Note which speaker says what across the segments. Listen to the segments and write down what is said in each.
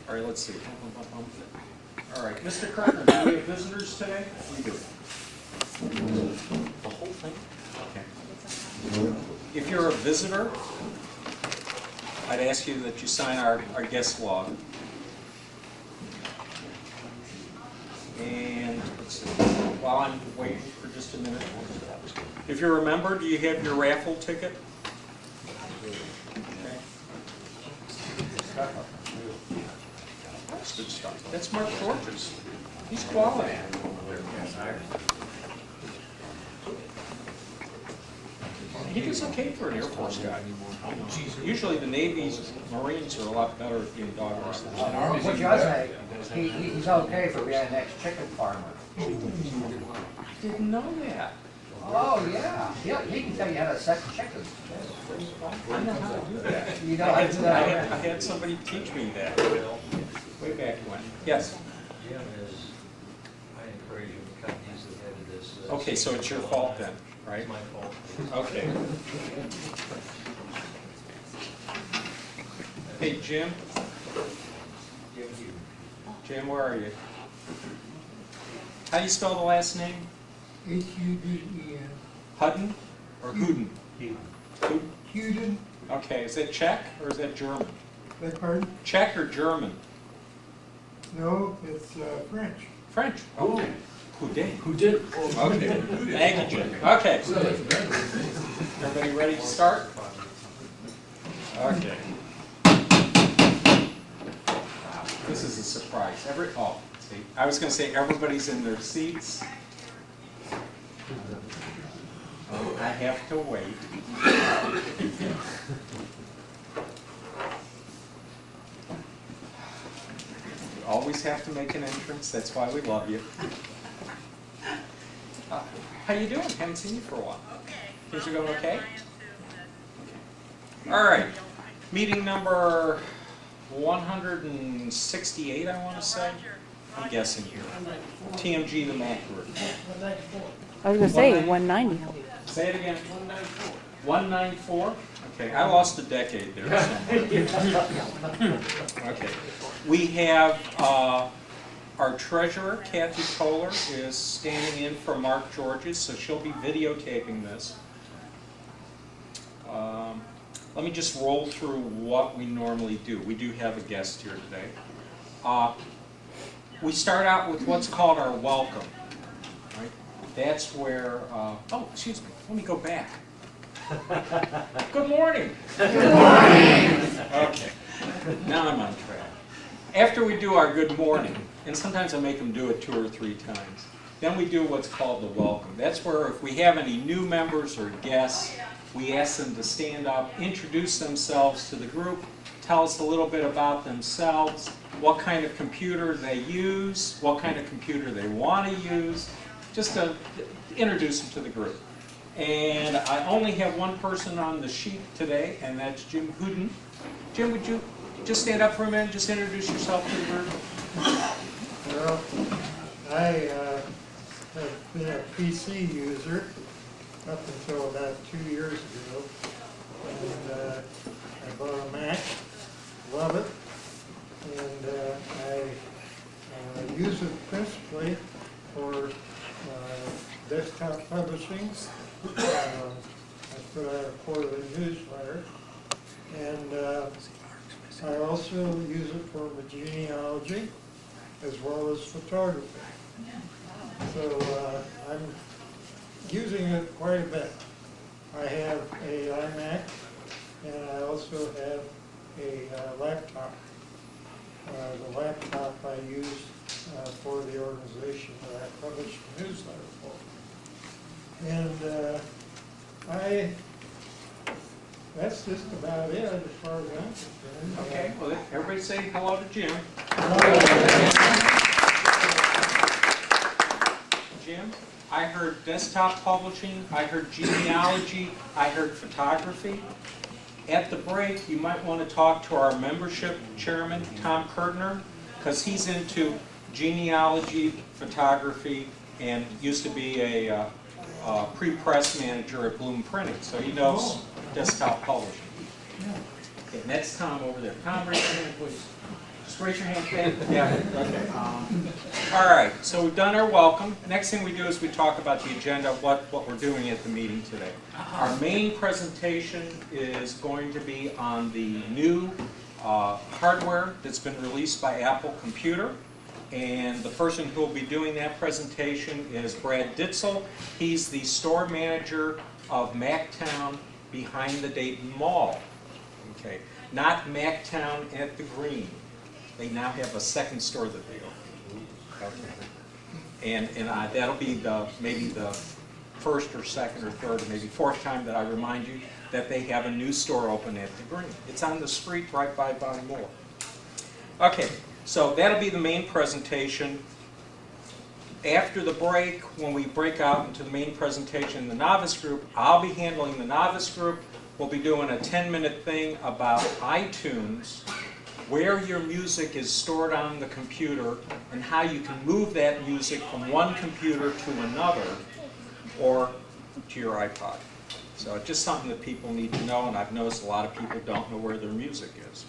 Speaker 1: All right, let's see. All right, Mr. Kirkner, do we have visitors today? We do. The whole thing? Okay. If you're a visitor, I'd ask you that you sign our guest log. And let's see, while I'm waiting for just a minute, if you're a member, do you have your raffle ticket? Okay. That's good stuff. That's Mark George's. He's quality. He does okay for an Air Force guy. Usually the Navy's Marines are a lot better at being doggers than
Speaker 2: What you say, he's okay for being an ex-chicken farmer.
Speaker 1: I didn't know that.
Speaker 2: Oh, yeah. He can tell you how to set chickens.
Speaker 1: I know how to do that.
Speaker 2: You know how to do that?
Speaker 1: I had somebody teach me that way back when. Yes?
Speaker 3: Jim is, I encourage you to cut these ahead of this.
Speaker 1: Okay, so it's your fault then, right?
Speaker 3: It's my fault.
Speaker 1: Okay. Hey, Jim? Jim, where are you? How do you spell the last name?
Speaker 4: H-U-D-E-N.
Speaker 1: Hutton or Hooden? Hooden.
Speaker 4: Huden.
Speaker 1: Okay, is that Czech or is that German?
Speaker 4: Beg pardon?
Speaker 1: Czech or German?
Speaker 4: No, it's French.
Speaker 1: French. Okay. Houdet.
Speaker 5: Who did?
Speaker 1: Okay. Thank you, Jim. Okay. Everybody ready to start? Okay. This is a surprise. See, I was going to say everybody's in their seats. I have to wait. You always have to make an entrance. That's why we love you. How you doing? Haven't seen you for a while. Things are going okay? All right. Meeting number 168, I want to say. I'm guessing here. TMG, the Mac Group.
Speaker 6: I was going to say 190.
Speaker 1: Say it again. 194? Okay, I lost a decade there. Okay. We have our treasurer, Kathy Kohler, is standing in for Mark Georges, so she'll be videotaping this. Let me just roll through what we normally do. We do have a guest here today. We start out with what's called our welcome. Right? That's where, oh, excuse me, let me go back. Good morning.
Speaker 2: Good morning.
Speaker 1: Okay, now I'm on track. After we do our good morning, and sometimes I make them do it 2 or 3 times, then we do what's called the welcome. That's where if we have any new members or guests, we ask them to stand up, introduce themselves to the group, tell us a little bit about themselves, what kind of computer they use, what kind of computer they want to use, just to introduce them to the group. And I only have one person on the sheet today, and that's Jim Huden. Jim, would you just stand up for a minute, just introduce yourself to the group?
Speaker 4: Well, I have been a PC user up until about 2 years ago. And I bought a Mac, love it. And I use it principally for desktop publishing. I put out a quarterly newsletter. And I also use it for the genealogy as well as photography. So I'm using it quite a bit. I have a iMac and I also have a laptop. The laptop I use for the organization that I publish the newsletter for. And that's just about it as far as I'm concerned.
Speaker 1: Okay, well, everybody say hello to Jim. Jim, I heard desktop publishing, I heard genealogy, I heard photography. At the break, you might want to talk to our membership chairman, Tom Kirtner, because he's into genealogy, photography, and used to be a pre-press manager at Bloom Printing, so he knows desktop publishing. Okay, and that's Tom over there. Tom, raise your hand, please. Just raise your hand. Yeah. Okay. All right. So we've done our welcome. Next thing we do is we talk about the agenda, what we're doing at the meeting today. Our main presentation is going to be on the new hardware that's been released by Apple Computer. And the person who will be doing that presentation is Brad Ditzell. He's the store manager of Mactown behind the Dayton Mall. Okay, not Mactown at the Green. They now have a second store that they open. Okay. And that'll be maybe the first or second or third or maybe fourth time that I remind you that they have a new store open at the Green. It's on the street right by Von Moore. Okay. So that'll be the main presentation. After the break, when we break out into the main presentation in the novice group, I'll be handling the novice group. We'll be doing a 10-minute thing about iTunes, where your music is stored on the computer, and how you can move that music from one computer to another, or to your iPod. So it's just something that people need to know, and I've noticed a lot of people don't know where their music is.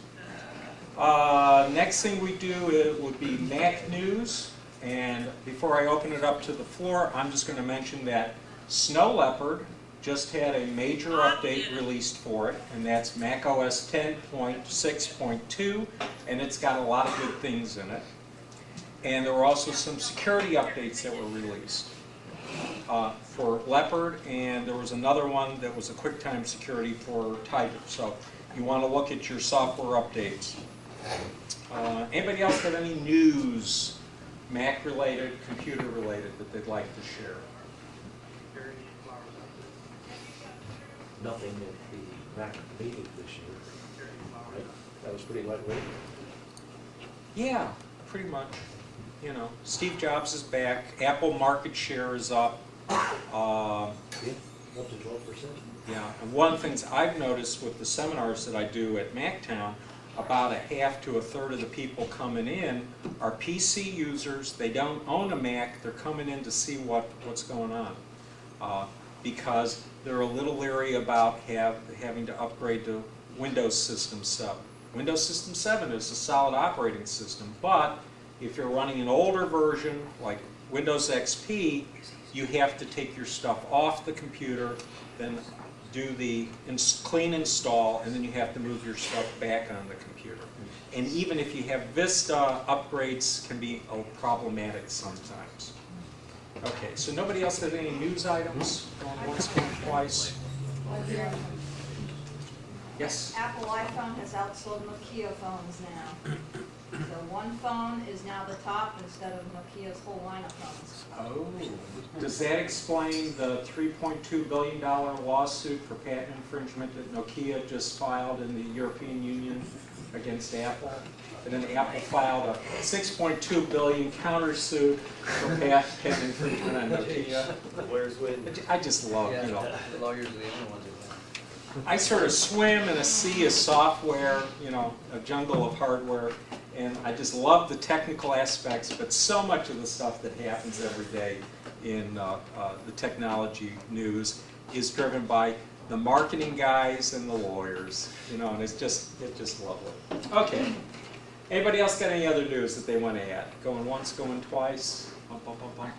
Speaker 1: Next thing we do would be Mac News, and before I open it up to the floor, I'm just going to mention that Snow Leopard just had a major update released for it, and that's macOS 10.6.2, and it's got a lot of good things in it. And there were also some security updates that were released for Leopard, and there was another one that was a QuickTime security for Tiger. So you want to look at your software updates. Anybody else have any news, Mac-related, computer-related, that they'd like to share?
Speaker 5: Nothing at the Mac meeting this year, right? That was pretty lightweight.
Speaker 1: Yeah, pretty much. You know, Steve Jobs is back. Apple market share is up.
Speaker 5: Yeah, up to 12%.
Speaker 1: Yeah, and one of the things I've noticed with the seminars that I do at Mactown, about a half to a third of the people coming in are PC users. They don't own a Mac. They're coming in to see what's going on because they're a little leery about having to upgrade to Windows System 7. Windows System 7 is a solid operating system, but if you're running an older version like Windows XP, you have to take your stuff off the computer, then do the clean install, and then you have to move your stuff back on the computer. And even if you have Vista, upgrades can be problematic sometimes. Okay, so nobody else have any news items? Going once, going twice? Yes?
Speaker 7: Apple iPhone has outsold Nokia phones now. So one phone is now the top instead of Nokia's whole line of phones.
Speaker 1: Oh, does that explain the $3.2 billion lawsuit for patent infringement that Nokia just filed in the European Union against Apple? And then Apple filed a $6.2 billion countersuit for patent infringement on Nokia.
Speaker 5: Where's Win?
Speaker 1: I just love, you know.
Speaker 3: The lawyers are the only ones who
Speaker 1: I sort of swim in a sea of software, you know, a jungle of hardware, and I just love the technical aspects, but so much of the stuff that happens every day in the technology news is driven by the marketing guys and the lawyers, you know, and it's just lovely. Okay. Anybody else got any other news that they want to add? Going once, going twice?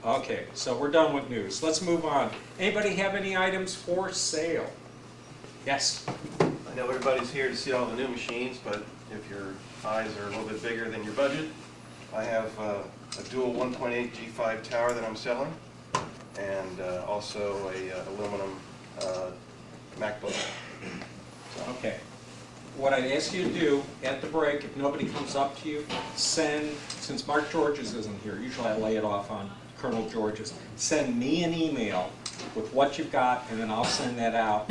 Speaker 1: Okay, so we're done with news. Let's move on. Anybody have any items for sale? Yes.
Speaker 8: I know everybody's here to see all the new machines, but if your eyes are a little bit bigger than your budget, I have a dual 1.8 G5 tower that I'm selling, and also a aluminum MacBook. So.
Speaker 1: Okay. What I'd ask you to do at the break, if nobody comes up to you, since Mark Georges isn't here, usually I lay it off on Colonel Georges, send me an email with what you've got, and then I'll send that out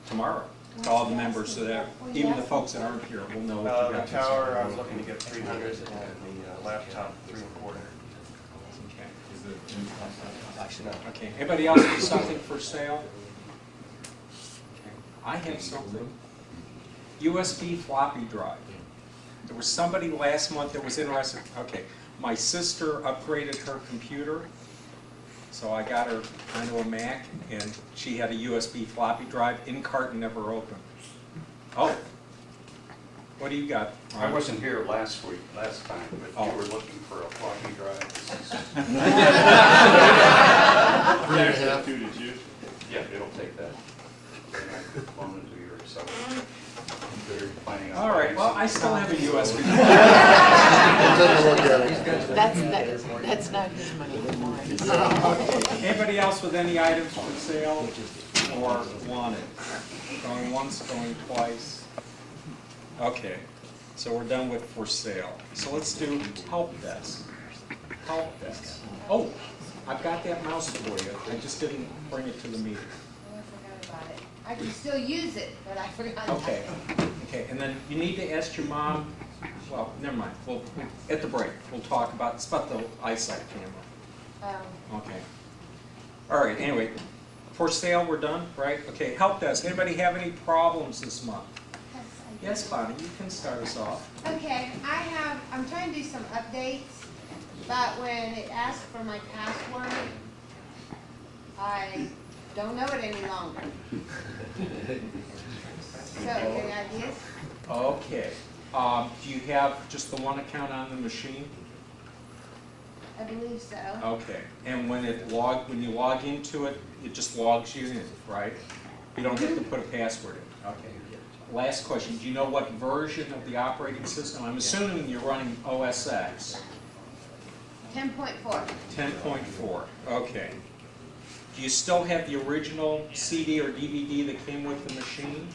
Speaker 1: tomorrow to all the members so that even the folks that aren't here will know what you got.
Speaker 8: The tower, I'm looking to get 300, and the laptop 3 1/4.
Speaker 1: Okay. Okay. Anybody else have something for sale? Okay. I have something. USB floppy drive. There was somebody last month that was interested. Okay. My sister upgraded her computer, so I got her onto a Mac, and she had a USB floppy drive in carton, never opened. Oh, What do you got?
Speaker 9: I wasn't here last time, but
Speaker 1: Oh.
Speaker 9: you were looking for a floppy drive. Yeah, it'll take that. And I could clone it to your cell. They're planning on.
Speaker 1: All right, well, I still have a USB.
Speaker 6: That's not his money, it's mine.
Speaker 1: Anybody else with any items for sale or wanted? Going once, going twice? Okay, so we're done with for sale. So let's do help desk. Help desk. Oh, I've got that mouse for you. I just didn't bring it to the meeting.
Speaker 10: I forgot about it. I can still use it, but I forgot.
Speaker 1: Okay, okay, and then you need to ask your mom, well, never mind, at the break, we'll talk about, it's about the eyesight camera. Okay. All right, anyway, for sale, we're done, right? Okay, help desk, anybody have any problems this month? Yes, Bonnie, you can start us off.
Speaker 10: Okay, I'm trying to do some updates, but when it asks for my password, I don't know it any longer. So, any ideas?
Speaker 1: Okay, do you have just the one account on the machine?
Speaker 10: I believe so.
Speaker 1: Okay, and when you log into it, it just logs you in, right? You don't have to put a password in, okay. Last question, do you know what version of the operating system? I'm assuming you're running OS X.
Speaker 10: 10.4.
Speaker 1: 10.4, okay. Do you still have the original CD or DVD that came with the machine?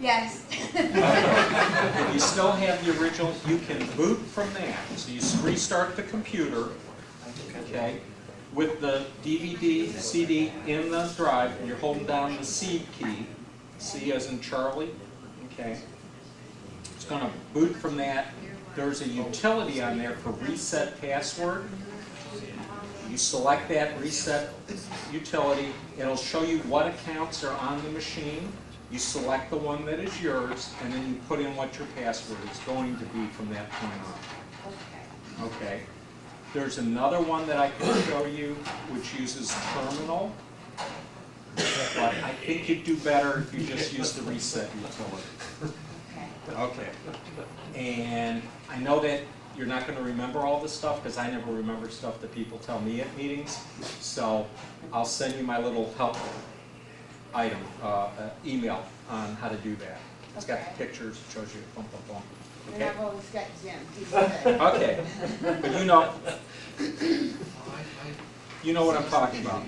Speaker 10: Yes.
Speaker 1: If you still have the original, you can boot from that. So you restart the computer, okay, with the DVD, CD in the drive, and you're holding down the C key, C as in Charlie, okay. It's going to boot from that. There's a utility on there for reset password. You select that reset utility, it'll show you what accounts are on the machine. You select the one that is yours, and then you put in what your password is going to be from that point on. Okay. There's another one that I can show you, which uses terminal. But I think you'd do better if you just use the reset utility. Okay. And I know that you're not going to remember all this stuff, because I never remember stuff that people tell me at meetings. So I'll send you my little help item, email on how to do that. It's got the pictures, it shows you, boom, boom, boom.
Speaker 10: And
Speaker 1: Okay?
Speaker 10: I've always got Jim. He's good.
Speaker 1: Okay, but you know what I'm talking about.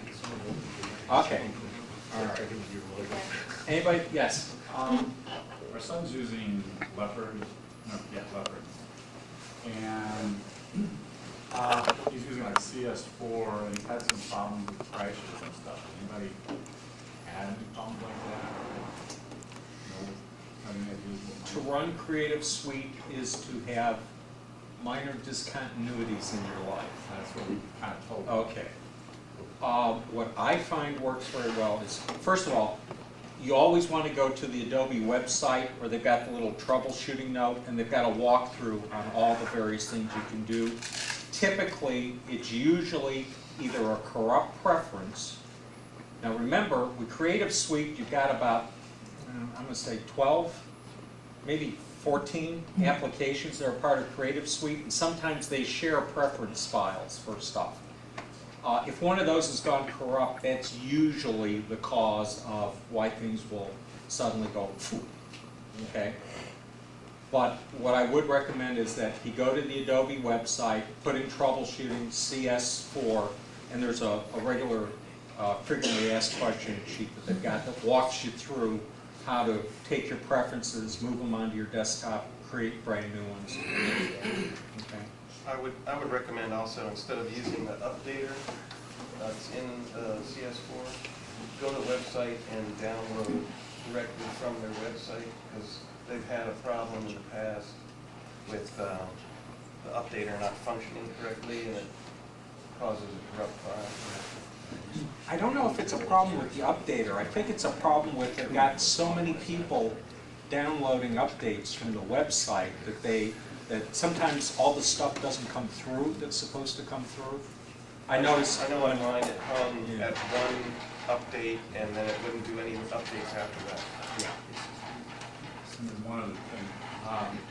Speaker 1: Okay, all right. Anybody? Yes.
Speaker 11: Our son's using Leopard, Leopard, and he's using like CS4, and he's had some problems with crashes and stuff. Anybody had any problems like that? No. I mean,
Speaker 1: To run Creative Suite is to have minor discontinuities in your life.
Speaker 11: That's what we kind of told him.
Speaker 1: Okay. What I find works very well is, first of all, you always want to go to the Adobe website where they've got the little troubleshooting note, and they've got a walkthrough on all the various things you can do. Typically, it's usually either a corrupt preference. Now remember, with Creative Suite, you've got about, I'm going to say 12, maybe 14 applications that are part of Creative Suite, and sometimes they share preference files for stuff. If one of those has gone corrupt, that's usually the cause of why things will suddenly go phew, okay? But what I would recommend is that you go to the Adobe website, put in troubleshooting CS4, and there's a regular frequently asked question sheet that they've got that walks you through how to take your preferences, move them onto your desktop, create brand new ones. Okay.
Speaker 8: I would recommend also, instead of using the updater that's in CS4, go to the website and download directly from their website, because they've had a problem in the past with the updater not functioning correctly, and it causes a corrupt file.
Speaker 1: I don't know if it's a problem with the updater. I think it's a problem with they've got so many people downloading updates from the website that sometimes all the stuff doesn't come through that's supposed to come through. I know
Speaker 8: on mine it hung at one update, and then it wouldn't do any updates after that.
Speaker 1: Yeah.
Speaker 11: And then one other thing,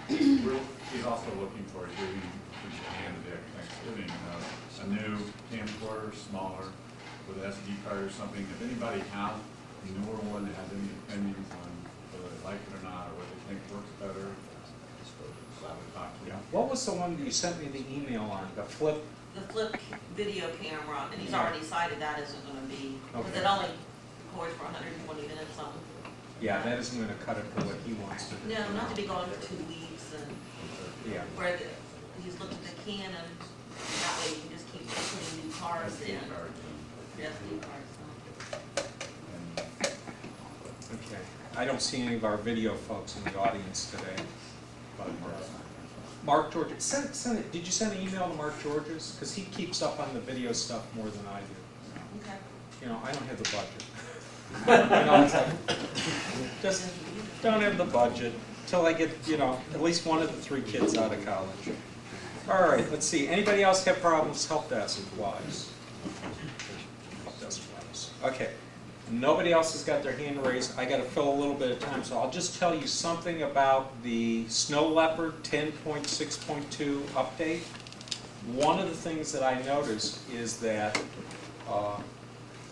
Speaker 11: he's also looking for, giving the end of the day after Thanksgiving, a new camcorder, smaller, with an SD card or something. If anybody has a newer one that has any opinions on whether they like it or not, or what they think works better, I would talk to you.
Speaker 1: What was the one that you sent me the email on, the flip?
Speaker 12: The flip video camera, and he's already decided that isn't gonna be, because
Speaker 1: Okay.
Speaker 12: it only records for 120 minutes on.
Speaker 1: Yeah, that isn't gonna cut it for what he wants to do.
Speaker 12: No, not to be gone for 2 weeks, and
Speaker 1: Yeah.
Speaker 12: where he's looked at the Canon, that way you can just keep putting new cars in, SD cards, so.
Speaker 1: Okay. I don't see any of our video folks in the audience today. But Mark George, send it. Did you send an email to Mark George's? Because he keeps up on the video stuff more than I do.
Speaker 12: Okay.
Speaker 1: You know, I don't have the budget. You know, it's like, just don't have the budget till I get, you know, at least one of the 3 kids out of college. All right, let's see. Anybody else have problems help desk wise? Help desk wise. Okay. Nobody else has got their hand raised. I got to fill a little bit of time, so I'll just tell you something about the Snow Leopard 10.6.2 update. One of the things that I noticed is that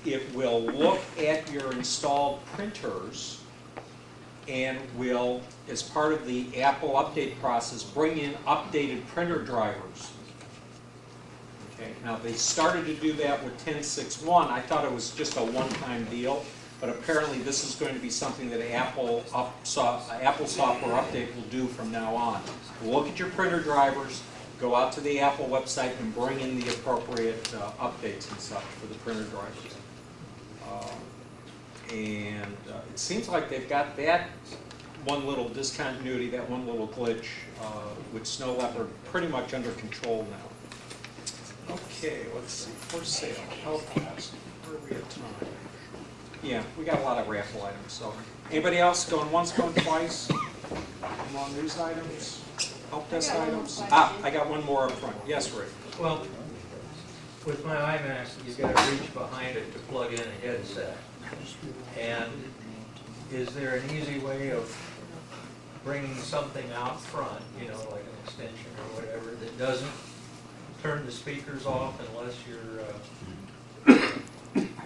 Speaker 1: it will look at your installed printers and will, as part of the Apple update process, bring in updated printer drivers. Okay, now they started to do that with 10.6.1. I thought it was just a one-time deal, but apparently this is going to be something that Apple Software Update will do from now on. Look at your printer drivers, go out to the Apple website and bring in the appropriate updates and such for the printer drivers. It seems like they've got that one little discontinuity, that one little glitch with Snow Leopard pretty much under control now. Okay, let's see, for sale, help desk, where are we at time? Yeah, we got a lot of raffle items, so. Anybody else going once, going twice? Come on, news items, help desk items? I got one more up front. Yes, Rick?
Speaker 3: Well, with my iMac, you've got to reach behind it to plug in a headset. And is there an easy way of bringing something out front, you know, like an extension or whatever, that doesn't turn the speakers off unless you're...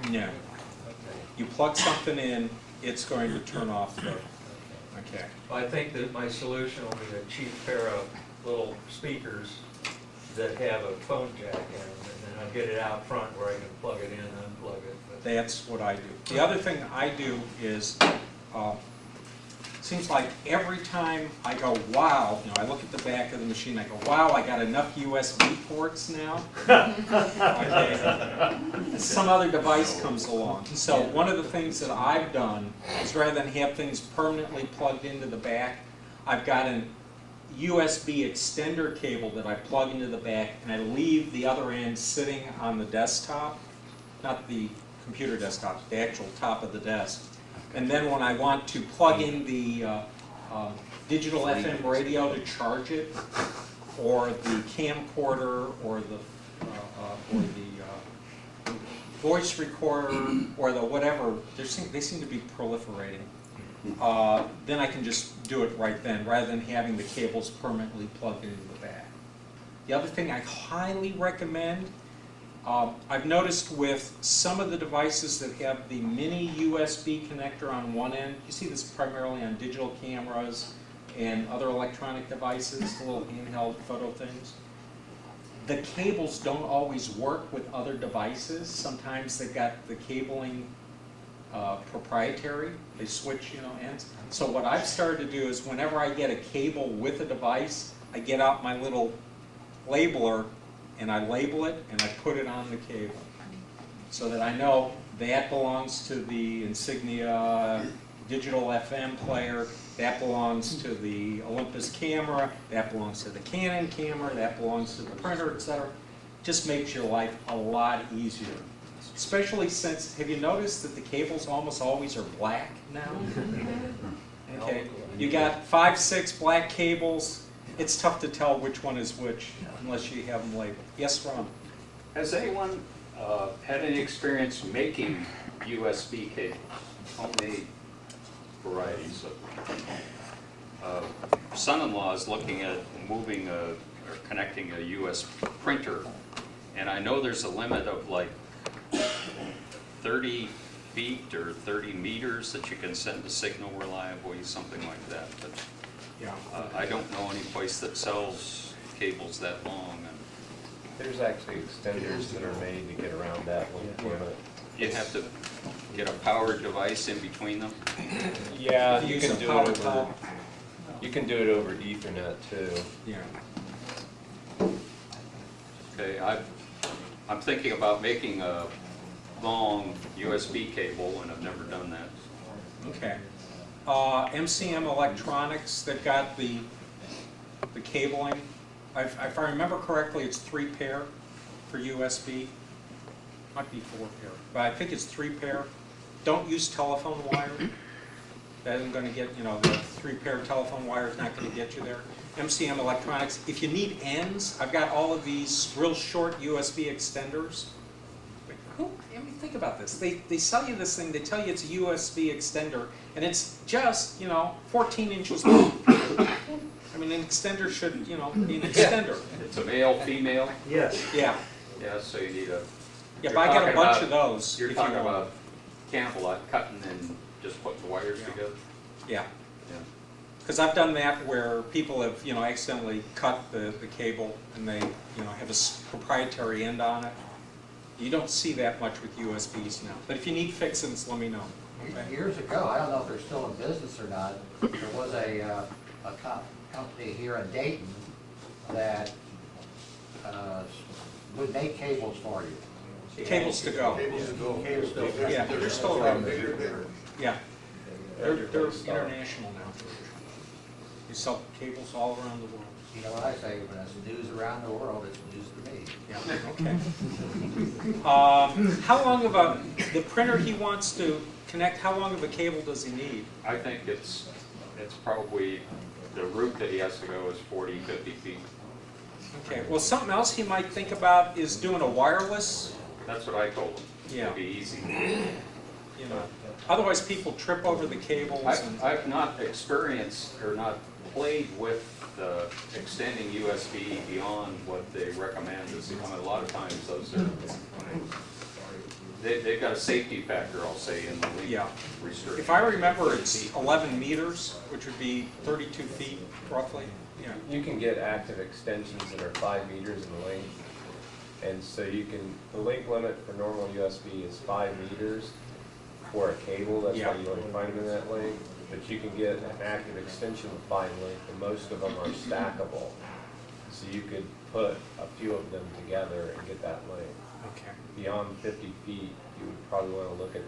Speaker 1: No.
Speaker 3: Okay.
Speaker 1: You plug something in, it's going to turn off the, okay.
Speaker 3: I think that my solution will be a cheap pair of little speakers that have a phone jack in them, and then I'll get it out front where I can plug it in, unplug it. But
Speaker 1: That's what I do. The other thing I do is, seems like every time I go, wow, you know, I look at the back of the machine, I go, wow, I got enough USB ports now. Okay. Some other device comes along. So one of the things that I've done is rather than have things permanently plugged into the back, I've got an USB extender cable that I plug into the back, and I leave the other end sitting on the desktop, not the computer desktop, the actual top of the desk. And then when I want to plug in the digital FM radio to charge it, or the camcorder, or the voice recorder, or the whatever, they seem to be proliferating. Then I can just do it right then, rather than having the cables permanently plugged into the back. The other thing I highly recommend, I've noticed with some of the devices that have the mini USB connector on one end, you see this primarily on digital cameras and other electronic devices, the little handheld photo things. The cables don't always work with other devices. Sometimes they've got the cabling proprietary. They switch, you know, ends. So what I've started to do is whenever I get a cable with a device, I get out my little labeler and I label it and I put it on the cable so that I know that belongs to the Insignia digital FM player, that belongs to the Olympus camera, that belongs to the Canon camera, that belongs to the printer, etc. Just makes your life a lot easier. Especially since, have you noticed that the cables almost always are black now? Okay, you got 5, 6 black cables. It's tough to tell which one is which unless you have them labeled. Yes, Ron?
Speaker 9: Has anyone had any experience making USB cables, homemade varieties of them? son-in-law is looking at moving or connecting a US printer, and I know there's a limit of like 30 feet or 30 meters that you can send a signal reliably, something like that. But
Speaker 1: Yeah.
Speaker 9: I don't know any place that sells cables that long. And
Speaker 5: There's actually extenders that are made to get around that link limit.
Speaker 9: you have to get a powered device in between them.
Speaker 5: Yeah,
Speaker 1: You
Speaker 5: you
Speaker 1: use
Speaker 5: can
Speaker 1: a
Speaker 5: do
Speaker 1: power
Speaker 5: it over,
Speaker 1: call.
Speaker 5: you can do it over Ethernet too.
Speaker 1: Yeah.
Speaker 9: Okay, I'm thinking about making a long USB cable, and I've never done that.
Speaker 1: Okay. MCM Electronics, they've got the cabling. If I remember correctly, it's 3 pair for USB. Might be 4 pair, but I think it's 3 pair. Don't use telephone wire. That isn't going to get, you know, the 3 pair telephone wire is not going to get you there. MCM Electronics. If you need ends, I've got all of these real short USB extenders. I mean, think about this. They sell you this thing, they tell you it's a USB extender, and it's just, you know, 14 inches long. I mean, an extender should, you know, be an extender.
Speaker 9: It's a male, female?
Speaker 3: Yes.
Speaker 1: Yeah.
Speaker 9: Yeah, so you need a...
Speaker 1: Yeah, but I got a bunch of those.
Speaker 9: You're
Speaker 1: if you
Speaker 9: talking
Speaker 1: want.
Speaker 9: about cannibal cutting and just putting the wires together?
Speaker 1: Yeah.
Speaker 9: Yeah.
Speaker 1: Because I've done that where people have, you know, accidentally cut the cable and they, you know, have a proprietary end on it. You don't see that much with USBs now. But if you need fixins, let me know. Okay?
Speaker 2: Years ago, I don't know if they're still in business or not, there was a company here in Dayton that would make cables for you.
Speaker 1: Cables to go. Yeah, they're still around. Yeah. They're international now. They sell cables all around the world.
Speaker 2: You know what I say, when it's news around the world, it's news to me.
Speaker 1: Yeah, okay. How long of the printer he wants to connect, how long of a cable does he need?
Speaker 9: I think it's probably, the route that he has to go is 40, 50 feet.
Speaker 1: Okay, well, something else he might think about is doing a wireless.
Speaker 9: That's what I told him.
Speaker 1: Yeah.
Speaker 9: It'd be easy.
Speaker 1: You know, otherwise people trip over the cables.
Speaker 9: I've not experienced or not played with extending USB beyond what they recommend. I mean, a lot of times those are, they've got a safety factor, I'll say, in the link restriction.
Speaker 1: If I remember, it's 11 meters, which would be 32 feet roughly. Yeah.
Speaker 5: You can get active extensions that are 5 meters in length. And so you can, the link limit for normal USB is 5 meters for a cable. That's why you only find them in that length. But you can get an active extension of 5 length, and most of them are stackable. So you could put a few of them together and get that length.
Speaker 1: Okay.
Speaker 5: Beyond 50 feet, you would probably want to look at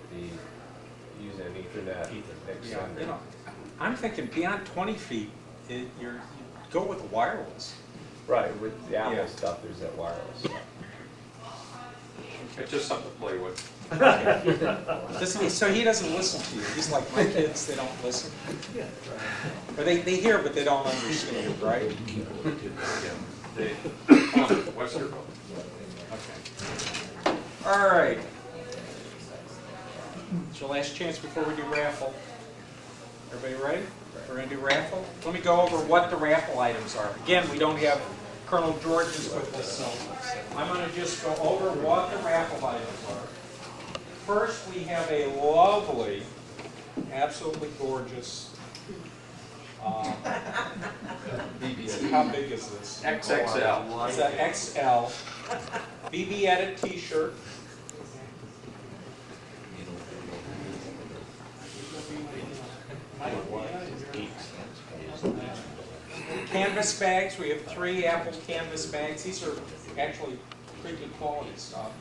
Speaker 5: using an Ethernet extender.
Speaker 1: Yeah, you know, I'm thinking beyond 20 feet, you go with the wireless.
Speaker 5: Right, with the Apple stuff, there's that wireless stuff.
Speaker 9: It's just something to play with.
Speaker 1: So he doesn't listen to you. He's like my kids, they don't listen. Or they hear, but they don't understand, right?
Speaker 9: They Westerville.
Speaker 1: Okay. All right. It's your last chance before we do raffle. Everybody ready? We're going to do raffle. Let me go over what the raffle items are. Again, we don't have Colonel George's with us, so I'm going to just go over what the raffle items are. First, we have a lovely, absolutely gorgeous, how big is this?
Speaker 9: XXL.
Speaker 1: It's an XL BB Edit t-shirt. Canvas bags, we have 3 Apple canvas bags. These are actually pretty good quality stuff.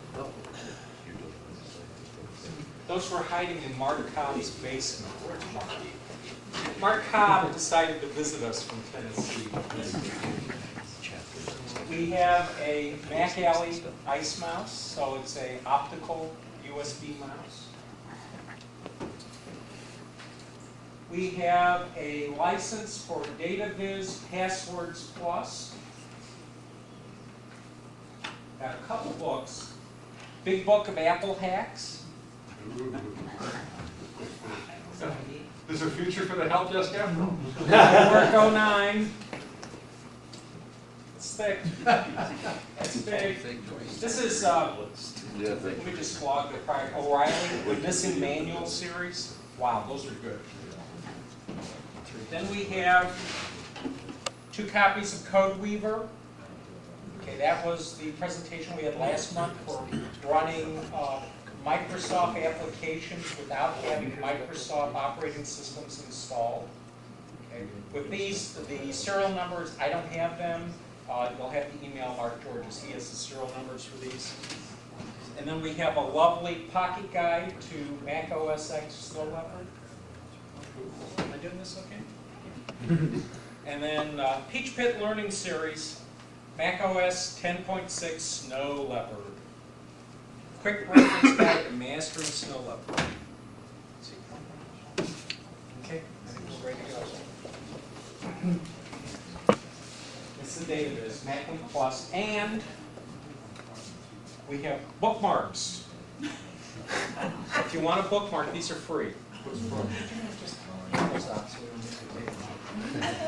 Speaker 1: Those were hiding in Mark Cobb's basement. Mark Cobb decided to visit us from Tennessee. We have a Mac Alley Ice Mouse, so it's a optical USB mouse. We have a license for DataViz Passwords Plus. Got a couple books. Big Book of Apple Hacks.
Speaker 11: Is there a future for the help desk yet?
Speaker 1: Work 09. It's thick. It's big. This is, let me just log the prior O'Reilly Missing Manual series. Wow, those are good. Then we have 2 copies of Code Weaver. Okay, that was the presentation we had last month for running Microsoft applications without having Microsoft operating systems installed. Okay. With these, the serial numbers, I don't have them. You'll have to email Mark Georges. He has the serial numbers for these. And then we have a lovely pocket guide to Mac OS X Snow Leopard. Am I doing this okay? And then Peach Pit Learning Series, Mac OS 10.6 Snow Leopard. Quick reference guide to mastering Snow Leopard. Okay, I think we're ready to go. It's the database, MacLink Plus, and we have bookmarks. If you want a bookmark, these are free.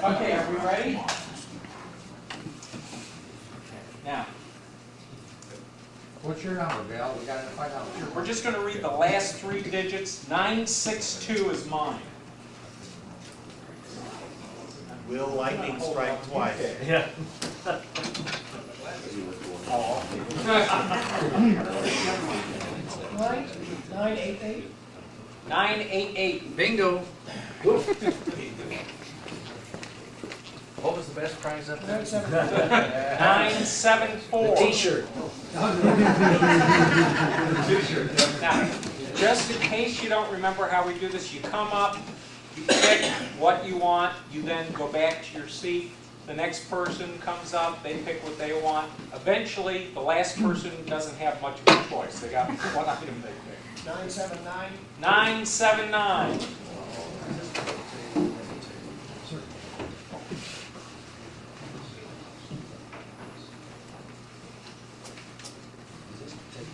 Speaker 1: Okay, are we ready? Now,
Speaker 2: What's your number, Bill? We gotta find out.
Speaker 1: we're just going to read the last 3 digits. 962 is mine.
Speaker 8: Will lightning strike twice?
Speaker 3: Yeah.
Speaker 1: Oh.
Speaker 4: 988?
Speaker 1: 988.
Speaker 3: Bingo. What was the best prize up there?
Speaker 1: 974.
Speaker 3: T-shirt.
Speaker 1: Now, just in case you don't remember how we do this, you come up, you pick what you want, you then go back to your seat. The next person comes up, they pick what they want. Eventually, the last person doesn't have much of a choice. They got one item they pick.
Speaker 4: 979?
Speaker 1: 979.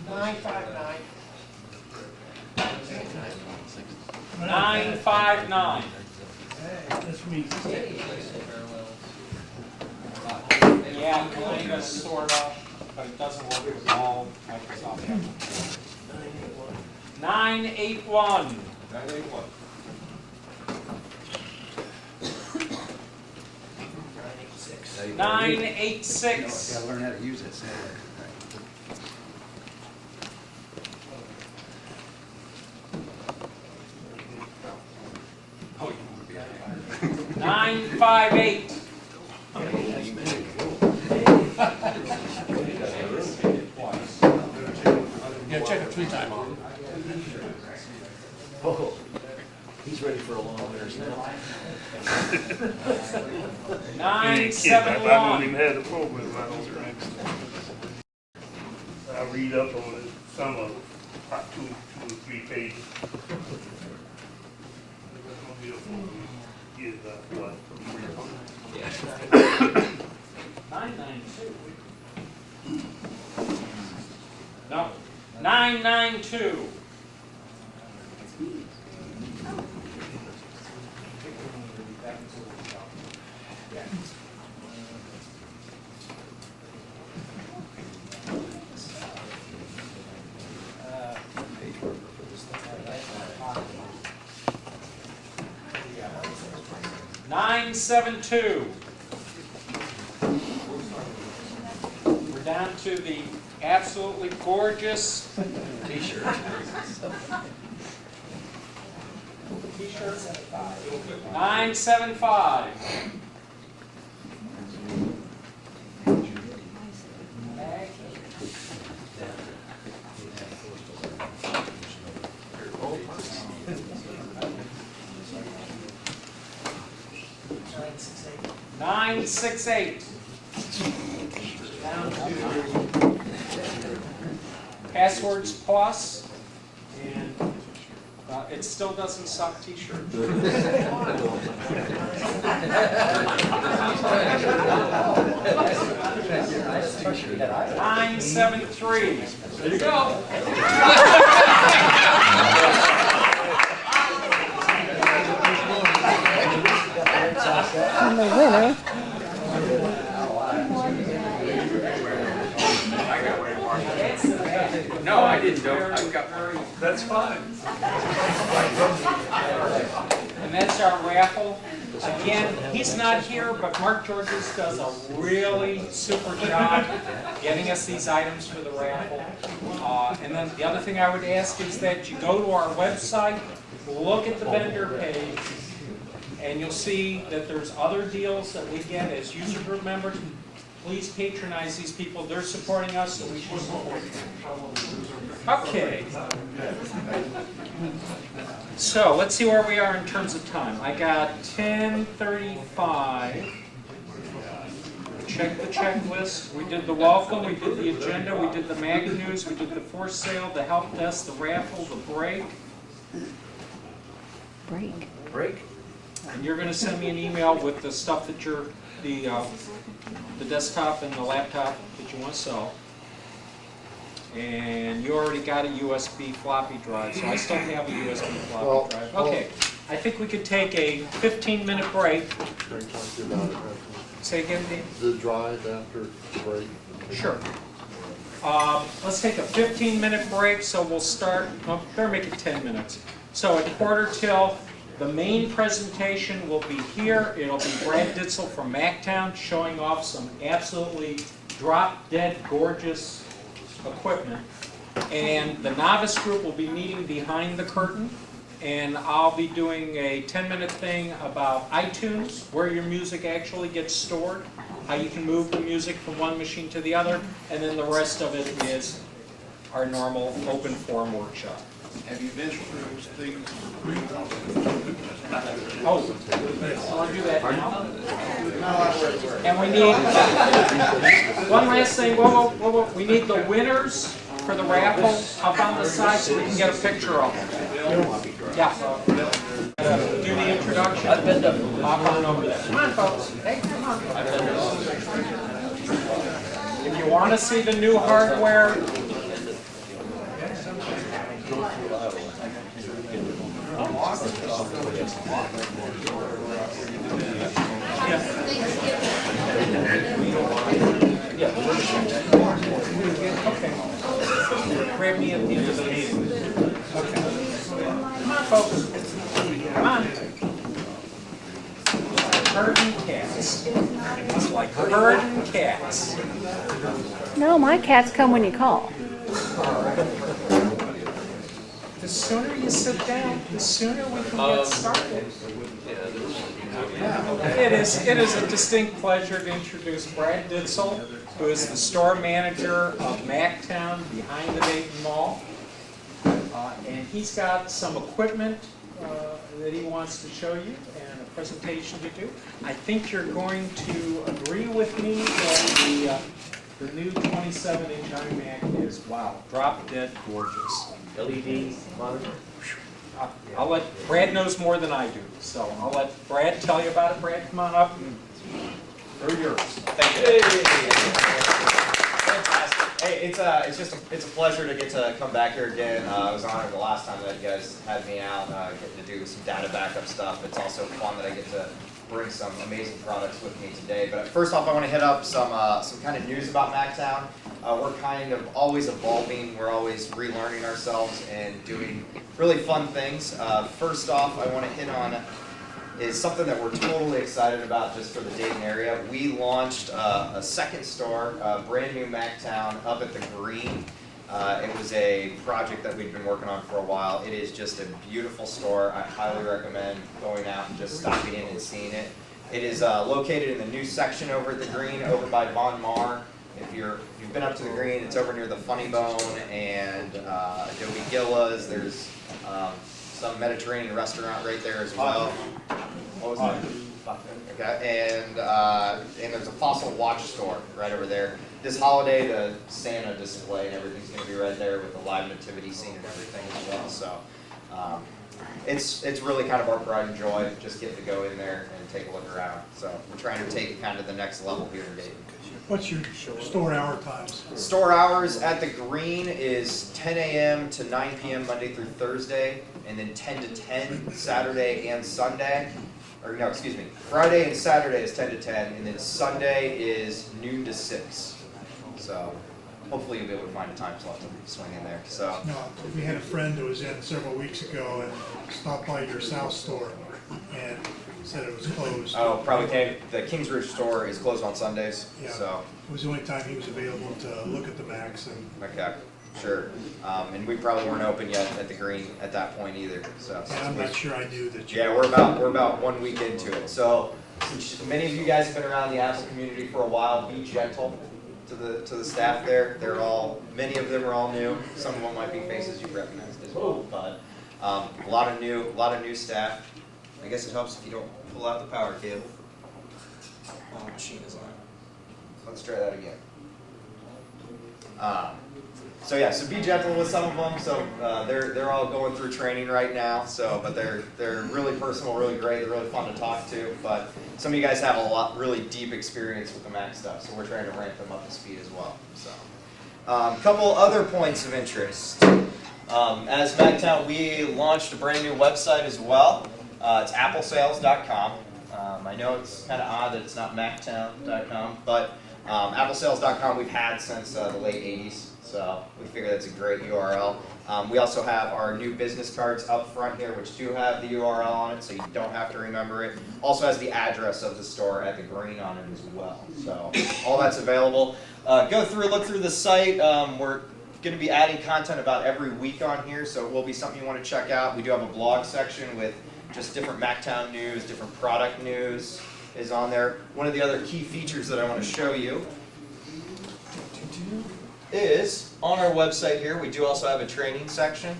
Speaker 4: Nine
Speaker 1: 959.
Speaker 4: That's me.
Speaker 1: Yeah, kind of, sort of, but it doesn't work with all Microsoft applications. 981.
Speaker 11: 981.
Speaker 1: 986.
Speaker 13: Gotta learn how to use it. So.
Speaker 11: Oh, you want to be
Speaker 1: 958.
Speaker 13: Yeah, check it 3 times on. Oh, he's ready for a long winter's nap.
Speaker 1: 971.
Speaker 14: had a program right over next. I read up on it, some of it, about 2 or 3 pages. Is what?
Speaker 1: 992. No. 992. Nine 7-2. We're down to the absolutely gorgeous
Speaker 3: T-shirt.
Speaker 1: T-shirt. 975. Nine 6-8. Down to Passwords Plus, and it still doesn't suck T-shirt. 973. There you go.
Speaker 3: That's fine.
Speaker 1: And that's our raffle. Again, he's not here, but Mark Georges does a really super job getting us these items for the raffle. And then the other thing I would ask is that you go to our website, look at the vendor page, and you'll see that there's other deals that we get as user group members. Please patronize these people. They're supporting us, so we should support them. Okay. So let's see where we are in terms of time. I got 10:35. Check the checklist. We did the welcome, we did the agenda, we did the mag news, we did the for sale, the help desk, the raffle, the break.
Speaker 6: Break.
Speaker 1: And you're going to send me an email with the stuff that you're, the desktop and the laptop that you want to sell. And you already got a USB floppy drive, so I still have a USB floppy drive. Okay, I think we could take a 15-minute break. Say again, Dave?
Speaker 15: The drive after the break.
Speaker 1: Sure. Let's take a 15-minute break, so we'll start, better make it 10 minutes. So at 1:45, the main presentation will be here. It'll be Brad Ditzell from Mactown showing off some absolutely drop-dead gorgeous equipment. And the novice group will be meeting behind the curtain. And I'll be doing a 10-minute thing about iTunes, where your music actually gets stored, how you can move the music from one machine to the other, and then the rest of it is our normal open forum workshop.
Speaker 14: Have you been through things?
Speaker 1: Oh, I want to do that now? And we need, one last thing, whoa, we need the winners for the raffle up on the side so we can get a picture of them. Yeah. Do the introduction. I've been to hop on over there. Come on, folks. Hey, come on. If you want to see the new hardware, okay. Grab me at the end of the meeting. Okay. Come on, folks. Come on. Herding cats. It's like herding cats.
Speaker 6: No, my cats come when you call.
Speaker 1: The sooner you sit down, the sooner we can get started. It is a distinct pleasure to introduce Brad Ditzell, who is the store manager of Mactown behind the Dayton Mall. And he's got some equipment that he wants to show you and a presentation to do. I think you're going to agree with me that the new 27-inch iMac is, wow, drop dead gorgeous.
Speaker 13: LED monitor.
Speaker 1: I'll let, Brad knows more than I do, so I'll let Brad tell you about it. Brad, come on up and they're yours.
Speaker 16: Thank you. Fantastic. Hey, it's a pleasure to get to come back here again. I was honored the last time that you guys had me out, getting to do some data backup stuff. It's also fun that I get to bring some amazing products with me today. But first off, I want to hit up some kind of news about Mactown. We're kind of always evolving. We're always relearning ourselves and doing really fun things. First off, I want to hit on is something that we're totally excited about just for the Dayton area. We launched a second store, brand new Mactown up at the Green. It was a project that we've been working on for a while. It is just a beautiful store. I highly recommend going out and just stopping in and seeing it. It is located in the new section over at the Green, over by Von Mar. If you've been up to the Green, it's over near the Funny Bone and Adobe Gillas. There's some Mediterranean restaurant right there as well. What was that? Okay, and there's a Fossil watch store right over there. This holiday, the Santa display and everything's going to be right there with the live nativity scene and everything as well. So it's really kind of our pride and joy just getting to go in there and take a look around. So we're trying to take it kind of to the next level here in Dayton.
Speaker 14: What's your store hour times?
Speaker 16: Store hours at the Green is 10 a.m. to 9 p.m. Monday through Thursday, and then 10 to 10 Saturday and Sunday. Or no, excuse me, Friday and Saturday is 10 to 10, and then Sunday is noon to 6. So hopefully you'll be able to find a time slot to swing in there. So.
Speaker 17: No, we had a friend who was in several weeks ago and stopped by your South store and said it was closed.
Speaker 16: Oh, probably came. The Kingsbridge store is closed on Sundays.
Speaker 17: Yeah.
Speaker 16: So.
Speaker 17: It was the only time he was available to look at the Macs and.
Speaker 16: Okay. Sure. And we probably weren't open yet at the Green at that point either. So.
Speaker 17: And I'm not sure I knew that you.
Speaker 16: Yeah, we're about 1 week into it. So since many of you guys have been around the Apple community for a while, be gentle to the staff there. Many of them are all new. Some of them might be faces you've recognized as well, but a lot of new staff. I guess it helps if you don't pull out the power cable while the machine is on. Let's try that again. So yeah, so be gentle with some of them. So they're all going through training right now. So, but they're really personal, really great. They're really fun to talk to. But some of you guys have really deep experience with the Mac stuff. So we're trying to ramp them up to speed as well. So, a couple other points of interest. As MacTown, we launched a brand new website as well. It's applesales.com. I know it's kind of odd that it's not MacTown.com, but applesales.com we've had since the late 80s. So we figure that's a great URL. We also have our new business cards up front here, which do have the URL on it, so you don't have to remember it. Also has the address of the store at the Green on it as well. So all that's available. Go through, look through the site. We're going to be adding content about every week on here, so it will be something you want to check out. We do have a blog section with just different MacTown news, different product news is on there. One of the other key features that I want to show you is on our website here, we do also have a training section.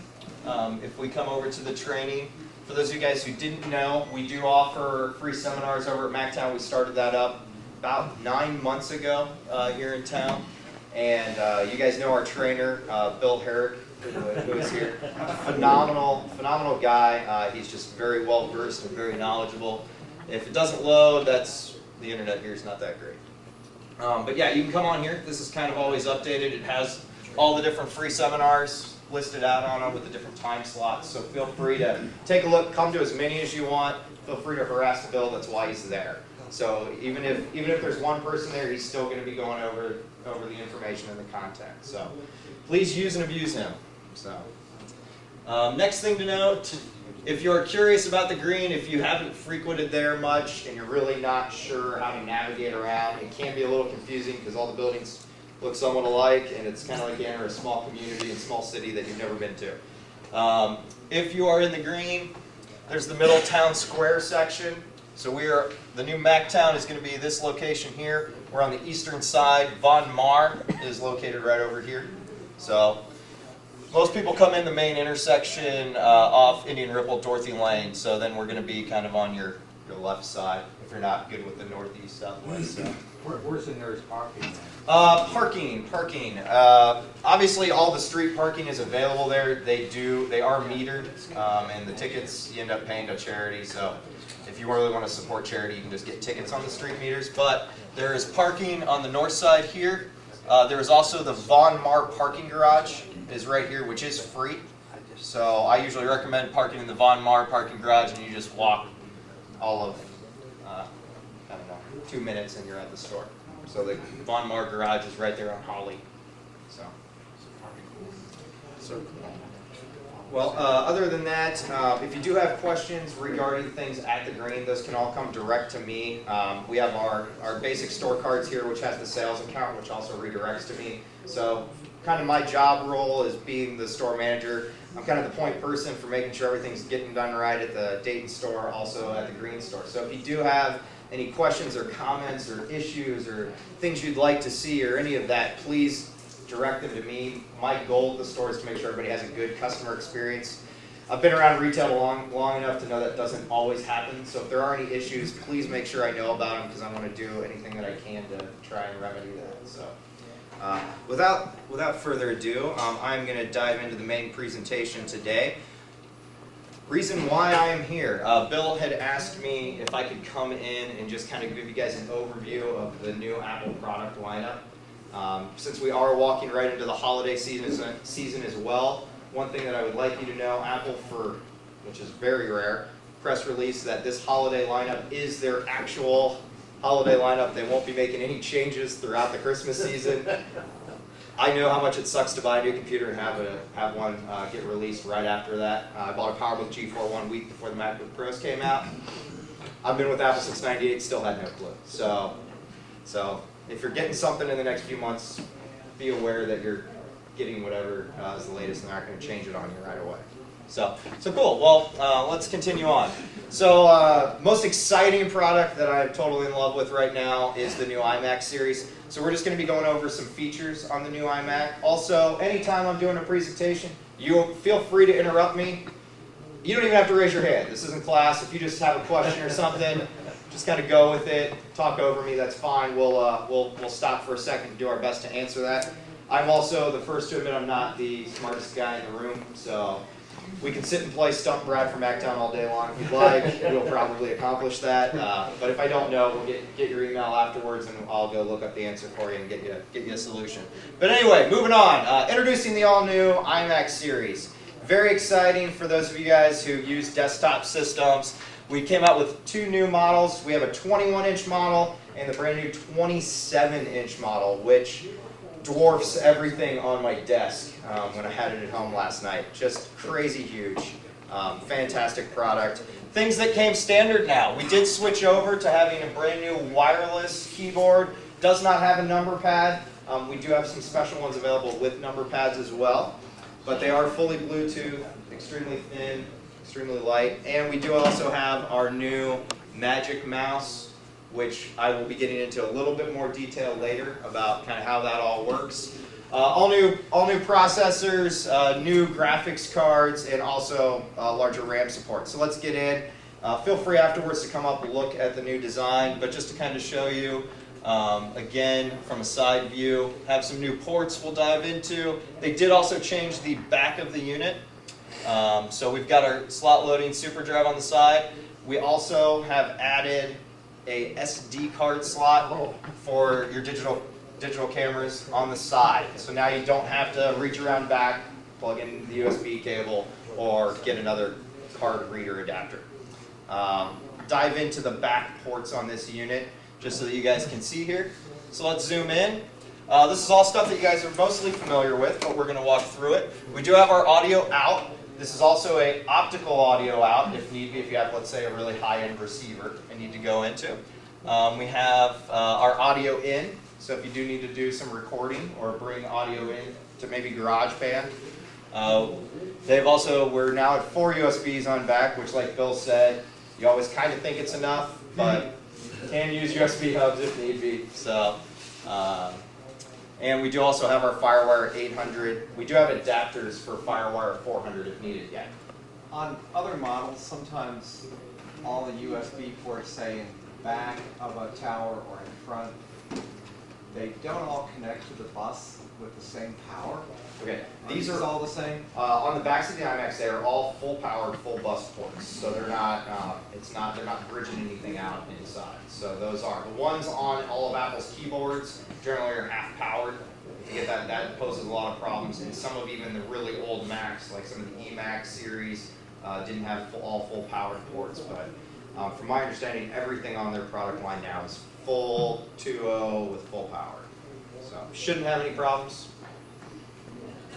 Speaker 16: If we come over to the training, for those of you guys who didn't know, we do offer free seminars over at MacTown. We started that up about 9 months ago here in town. And you guys know our trainer, Bill Herrick, who is here. Phenomenal guy. He's just very well versed and very knowledgeable. If it doesn't load, that's the internet here is not that great. But yeah, you can come on here. This is kind of always updated. It has all the different free seminars listed out on it with the different time slots. So feel free to take a look. Come to as many as you want. Feel free to harass Bill. That's why he's there. So even if there's one person there, he's still going to be going over the information and the content. So please use and abuse him. So next thing to note, if you're curious about the Green, if you haven't frequented there much and you're really not sure how to navigate around, it can be a little confusing because all the buildings look somewhat alike and it's kind of like you enter a small community, a small city that you've never been to. If you are in the Green, there's the Middle Town Square section. So the new MacTown is going to be this location here. We're on the eastern side. Von Mar is located right over here. So most people come in the main intersection off Indian Ripple, Dorothy Lane. So then we're going to be kind of on your left side if you're not good with the northeast, southwest. So.
Speaker 2: Where's the nearest parking?
Speaker 16: Parking. Obviously, all the street parking is available there. They are metered, and the tickets you end up paying to charity. So if you really want to support charity, you can just get tickets on the street meters. But there is parking on the north side here. There is also the Von Mar parking garage is right here, which is free. So I usually recommend parking in the Von Mar parking garage, and you just walk all of, 2 minutes and you're at the store. So the Von Mar garage is right there on Holly. So cool. Well, other than that, if you do have questions regarding things at the Green, those can all come direct to me. We have our basic store cards here, which has the sales account, which also redirects to me. So kind of my job role is being the store manager. I'm kind of the point person for making sure everything's getting done right at the Dayton store, also at the Green store. So if you do have any questions or comments or issues or things you'd like to see or any of that, please direct them to me. My goal at the store is to make sure everybody has a good customer experience. I've been around retail long enough to know that doesn't always happen. So if there are any issues, please make sure I know about them because I want to do anything that I can to try and remedy that. So without further ado, I'm going to dive into the main presentation today. Reason why I am here. Bill had asked me if I could come in and just kind of give you guys an overview of the new Apple product lineup. Since we are walking right into the holiday season as well, one thing that I would like you to know, Apple, which is very rare, press release that this holiday lineup is their actual holiday lineup. They won't be making any changes throughout the Christmas season. I know how much it sucks to buy a new computer and have one get released right after that. I bought a PowerBook G4 1 week before the MacBook Pros came out. I've been with Apple since '98, still had no clue. So if you're getting something in the next few months, be aware that you're getting whatever is the latest, and they're not going to change it on you right away. So cool. Well, let's continue on. So most exciting product that I'm totally in love with right now is the new iMac series. So we're just going to be going over some features on the new iMac. Also, anytime I'm doing a presentation, you feel free to interrupt me. You don't even have to raise your hand. This isn't class. If you just have a question or something, just kind of go with it. Talk over me. That's fine. We'll stop for a second and do our best to answer that. I'm also the first to admit I'm not the smartest guy in the room, so we can sit and play Stump Brad from Mactown all day long if you'd like. We'll probably accomplish that. But if I don't know, we'll get your email afterwards, and I'll go look up the answer for you and get you a solution. But anyway, moving on. Introducing the all-new iMac series. Very exciting for those of you guys who use desktop systems. We came out with 2 new models. We have a 21-inch model and the brand new 27-inch model, which dwarfs everything on my desk when I had it at home last night. Just crazy huge. Fantastic product. Things that came standard now. We did switch over to having a brand new wireless keyboard. Does not have a number pad. We do have some special ones available with number pads as well. But they are fully Bluetooth, extremely thin, extremely light. And we do also have our new Magic Mouse, which I will be getting into a little bit more detail later about kind of how that all works. All new processors, new graphics cards, and also larger RAM support. So let's get in. Feel free afterwards to come up and look at the new design, but just to kind of show you, again, from a side view, have some new ports we'll dive into. They did also change the back of the unit. So we've got our slot loading super drive on the side. We also have added a SD card slot for your digital cameras on the side. So now you don't have to reach around back, plug in the USB cable, or get another card reader adapter. Dive into the back ports on this unit just so that you guys can see here. So let's zoom in. This is all stuff that you guys are mostly familiar with, but we're going to walk through it. We do have our audio out. This is also an optical audio out, if need be, if you have, let's say, a really high-end receiver and need to go into. We have our audio in, so if you do need to do some recording or bring audio in to maybe GarageBand. We're now at 4 USBs on back, which, like Bill said, you always kind of think it's enough, but you can use USB hubs if need be. So. And we do also have our FireWire 800. We do have adapters for FireWire 400 if needed yet.
Speaker 18: On other models, sometimes all the USB ports, say in the back of a tower or in front, they don't all connect to the bus with the same power.
Speaker 16: Okay,
Speaker 18: these are all the same.
Speaker 16: On the backs of the iMacs, they are all full powered, full bus ports. So they're not. They're not bridging anything out inside. So those are the ones on all of Apple's keyboards. Generally, are half powered. If you get that poses a lot of problems. And some of even the really old Macs, like some of the eMac series, didn't have all full powered ports. But from my understanding, everything on their product line now is full 2.0 with full power. So shouldn't have any problems.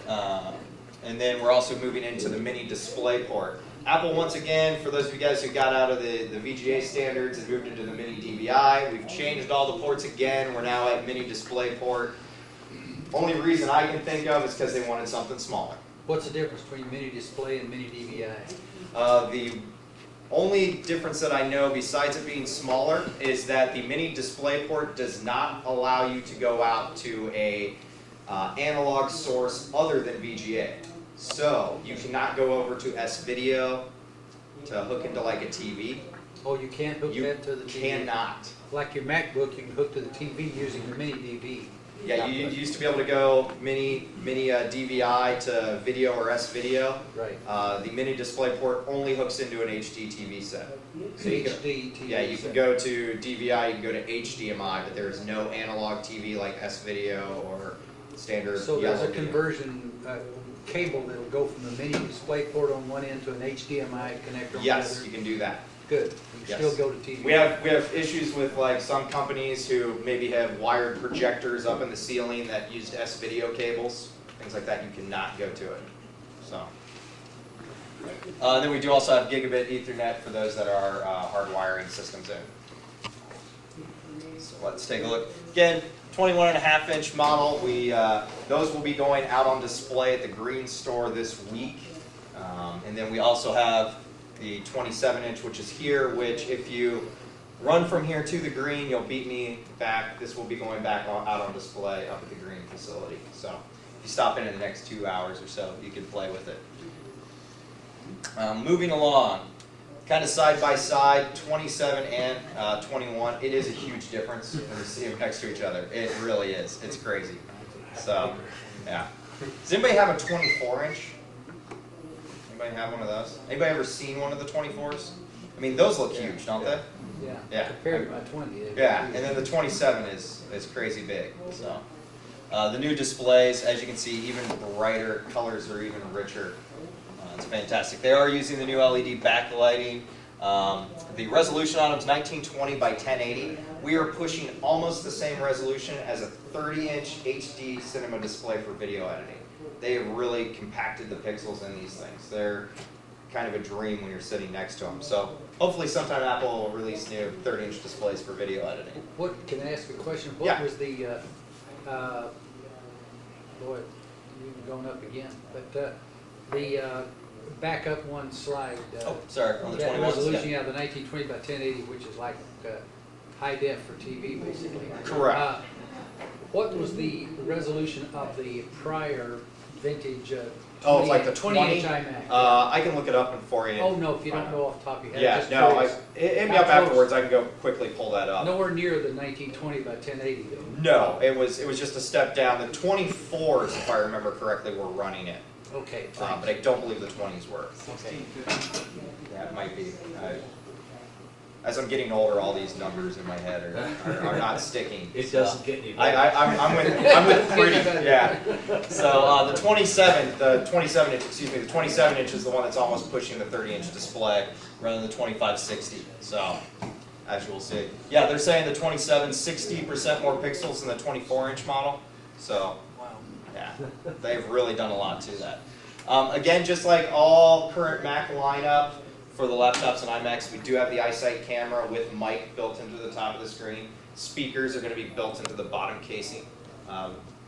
Speaker 16: And then we're also moving into the mini display port. Apple, once again, for those of you guys who got out of the VGA standards and moved into the mini DVI, we've changed all the ports again. We're now at mini display port. Only reason I can think of is because they wanted something smaller.
Speaker 2: What's the difference between mini display and mini DVI?
Speaker 16: The only difference that I know, besides it being smaller, is that the mini display port does not allow you to go out to a analog source other than VGA. So you cannot go over to S-Video to hook into like a TV.
Speaker 2: Oh, you can't hook that to the TV?
Speaker 16: You cannot.
Speaker 2: Like your MacBook, you can hook to the TV using the mini DV.
Speaker 16: Yeah, you used to be able to go mini DVI to video or S-Video.
Speaker 2: Right.
Speaker 16: The mini display port only hooks into an HD TV set. So
Speaker 2: HD TV.
Speaker 16: Yeah, you can go to DVI, you can go to HDMI, but there is no analog TV like S-Video or standard.
Speaker 2: So there's a
Speaker 16: video.
Speaker 2: conversion cable that will go from the mini display port on one end to an HDMI connector on the other?
Speaker 16: Yes, you can do that.
Speaker 2: Good. You can
Speaker 16: Yes.
Speaker 2: still go to TV.
Speaker 16: We have issues with like some companies who maybe have wired projectors up in the ceiling that used S-video cables, things like that. You cannot go to it. So. Then we do also have gigabit Ethernet for those that are hardwiring systems in. So let's take a look. Again, 21.5-inch model. Those will be going out on display at the Green store this week. And then we also have the 27-inch, which is here, which if you run from here to the Green, you'll beat me back. This will be going back out on display up at the Green facility. So if you stop in the next 2 hours or so, you can play with it. Moving along, kind of side by side, 27 and 21. It is a huge difference when you see them next to each other. It really is. It's crazy. So, yeah. Does anybody have a 24-inch? Anybody have one of those? Anybody ever seen one of the 24s? I mean, those look huge, don't they?
Speaker 2: Yeah.
Speaker 16: Yeah.
Speaker 2: Compared to my 20.
Speaker 16: Yeah, and then the 27 is crazy big. So, the new displays, as you can see, even brighter. Colors are even richer. It's fantastic. They are using the new LED backlighting. The resolution on them is 1920 by 1080. We are pushing almost the same resolution as a 30-inch HD cinema display for video editing. They have really compacted the pixels in these things. They're kind of a dream when you're sitting next to them. So hopefully sometime Apple will release new 30-inch displays for video editing.
Speaker 2: What, can I ask a question? What
Speaker 16: Yeah.
Speaker 2: was the, boy, you're going up again, but the back up one slide.
Speaker 16: Oh, sorry, on the
Speaker 2: that
Speaker 16: 21.
Speaker 2: resolution, yeah, the 1920 by 1080, which is like high def for TV, basically.
Speaker 16: Correct.
Speaker 2: What was the resolution of the prior vintage?
Speaker 16: Oh, it's like the
Speaker 2: 20-inch iMac.
Speaker 16: I can look it up for you.
Speaker 2: Oh, no, if you don't know off the top of your head.
Speaker 16: Yeah,
Speaker 2: just
Speaker 16: no,
Speaker 2: curious.
Speaker 16: hit me
Speaker 2: How
Speaker 16: up
Speaker 2: close?
Speaker 16: afterwards. I can go quickly pull that up.
Speaker 2: Nowhere near the 1920 by 1080 though.
Speaker 16: No, it was just a step down. The 24s, if I remember correctly, were running it.
Speaker 2: Okay,
Speaker 16: But I don't believe the 20s were.
Speaker 2: Okay.
Speaker 16: Yeah, it might be. As I'm getting older, all these numbers in my head are not sticking.
Speaker 13: It doesn't get any better.
Speaker 16: I'm with pretty, yeah. So the 27 inch is the one that's almost pushing the 30-inch display rather than the 2560. So, as you will see. Yeah, they're saying the 27, 60% more pixels than the 24-inch model. So, yeah, they've really done a lot to that. Again, just like all current Mac lineup, for the laptops and iMacs, we do have the iSight camera with mic built into the top of the screen. Speakers are going to be built into the bottom casing.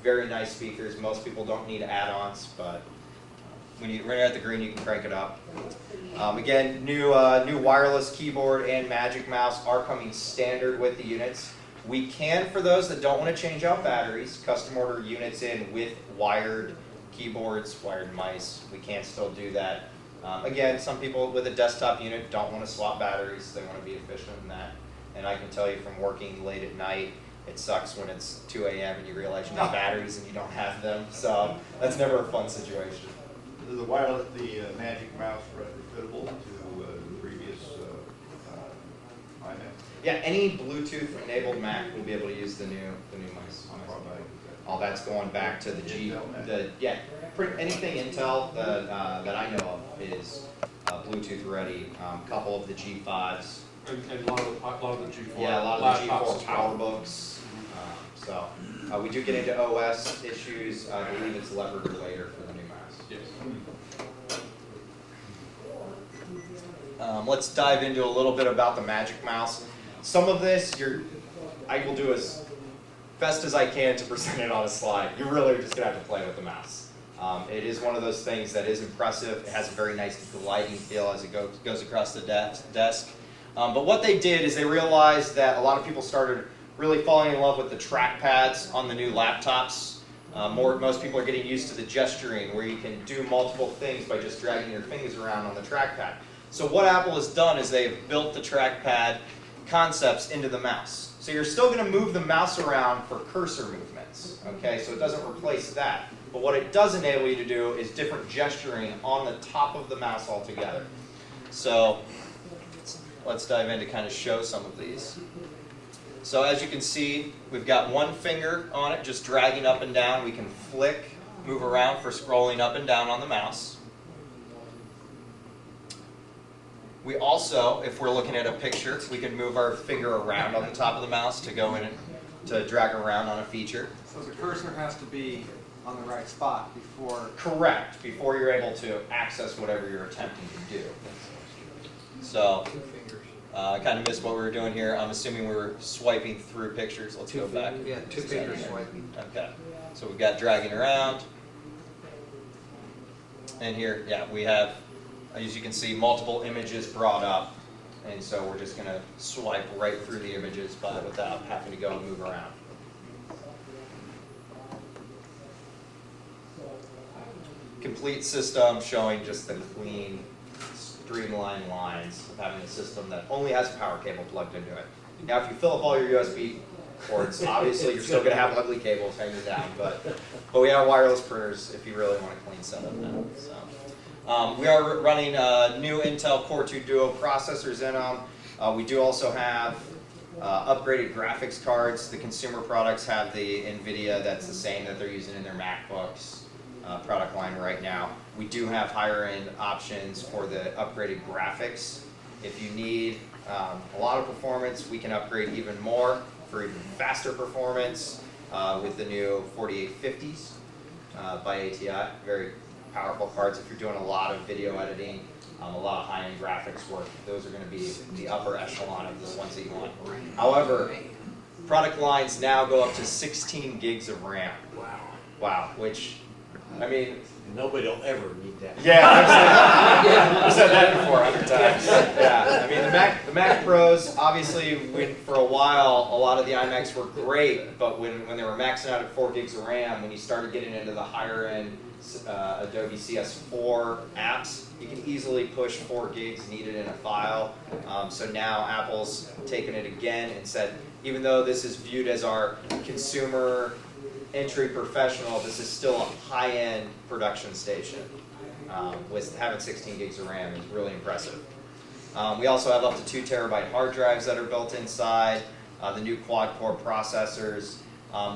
Speaker 16: Very nice speakers. Most people don't need add-ons, but when you're at the Green, you can crank it up. Again, new wireless keyboard and Magic Mouse are coming standard with the units. We can, for those that don't want to change out batteries, custom order units in with wired keyboards, wired mice. We can still do that. Again, some people with a desktop unit don't want to swap batteries. They want to be efficient in that. And I can tell you from working late at night, it sucks when it's 2 a.m. and you realize you need batteries and you don't have them. So that's never a fun situation.
Speaker 19: The wireless, the Magic Mouse retrofittable to the previous iMac?
Speaker 16: Yeah, any Bluetooth enabled Mac will be able to use the new mice. All that's going back to the anything Intel that I know of is Bluetooth ready. A couple of the G5s.
Speaker 11: And a lot of the G4.
Speaker 16: Yeah, a lot of the G4 PowerBooks. So we do get into OS issues. I believe it's levered later for the new mouse.
Speaker 11: Yes.
Speaker 16: Let's dive into a little bit about the Magic Mouse. Some of this I will do as best as I can to present it on a slide. You really are just going to have to play with the mouse. It is one of those things that is impressive. It has a very nice gliding feel as it goes across the desk. But what they did is they realized that a lot of people started really falling in love with the trackpads on the new laptops. Most people are getting used to the gesturing where you can do multiple things by just dragging your fingers around on the trackpad. So what Apple has done is they've built the trackpad concepts into the mouse. So you're still going to move the mouse around for cursor movements, okay? So it doesn't replace that. But what it does enable you to do is different gesturing on the top of the mouse altogether. So let's dive in to kind of show some of these. So as you can see, we've got one finger on it, just dragging up and down. We can flick, move around for scrolling up and down on the mouse. We also, if we're looking at a picture, we can move our finger around on the top of the mouse to go in and to drag around on a feature.
Speaker 18: So the cursor has to be on the right spot before.
Speaker 16: Correct, before you're able to access whatever you're attempting to do. So, I kind of missed what we were doing here. I'm assuming we were swiping through pictures. Let's go back.
Speaker 2: Yeah, two fingers swiping.
Speaker 16: Okay, so we've got dragging around. And here, yeah, we have, as you can see, multiple images brought up. And so we're just going to swipe right through the images without having to go and move around. Complete system showing just the clean, streamlined lines of having a system that only has a power cable plugged into it. Now, if you fill up all your USB ports, obviously you're still going to have ugly cables hanging down, but we have wireless printers if you really want a clean setup now. So, we are running new Intel Core 2 Duo processors in them. We do also have upgraded graphics cards. The consumer products have the NVIDIA that's the same that they're using in their MacBooks. Product line right now. We do have higher end options for the upgraded graphics. If you need a lot of performance, we can upgrade even more for even faster performance with the new 4850s by ATI. Very powerful cards if you're doing a lot of video editing, a lot of high-end graphics work. Those are going to be the upper echelon of the ones that you want. However, product lines now go up to 16 gigs of RAM. Wow, which, I mean,
Speaker 13: nobody will ever need that.
Speaker 16: Yeah, I've said that before 100 times. Yeah, I mean the Mac Pros, obviously, for a while, a lot of the iMacs were great, but when they were maxing out at 4 gigs of RAM, when you started getting into the higher end Adobe CS4 apps, you can easily push 4 gigs needed in a file. So now Apple's taken it again and said, even though this is viewed as our consumer entry professional, this is still a high-end production station. With having 16 gigs of RAM is really impressive. We also have up to 2 terabyte hard drives that are built inside, the new quad-core processors,